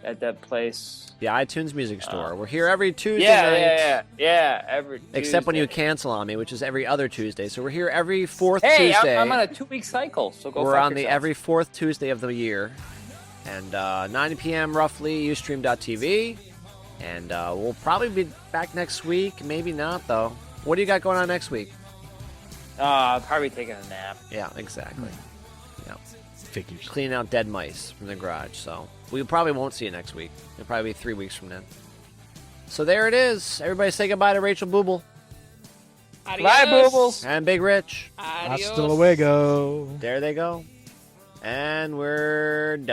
S11: at that place.
S3: The iTunes Music Store. We're here every Tuesday
S11: night.
S3: Yeah,
S11: every Tuesday.
S3: Except when you cancel on me, which is every other Tuesday. So we're here every fourth
S11: Tuesday.
S3: Tuesday.
S11: I'm on a 2-week cycle, so go.
S3: We're on the
S11: yourself.
S3: every fourth Tuesday of the year, and 9 p.m. roughly. Ustream.tv, and we'll probably be back next week. Maybe not though. What do you got going on next week?
S11: Probably taking a nap.
S3: Yeah, exactly. Yeah.
S5: Figures.
S3: Cleaning out dead mice from the garage. So we probably won't see you next week. It'll probably be 3 weeks from then. So there it is. Everybody say goodbye to Rachel Booble.
S4: Adios.
S11: Bye, Boobles.
S3: And Big Rich.
S4: Adios.
S5: Hasta luego.
S3: There they go. And we're done.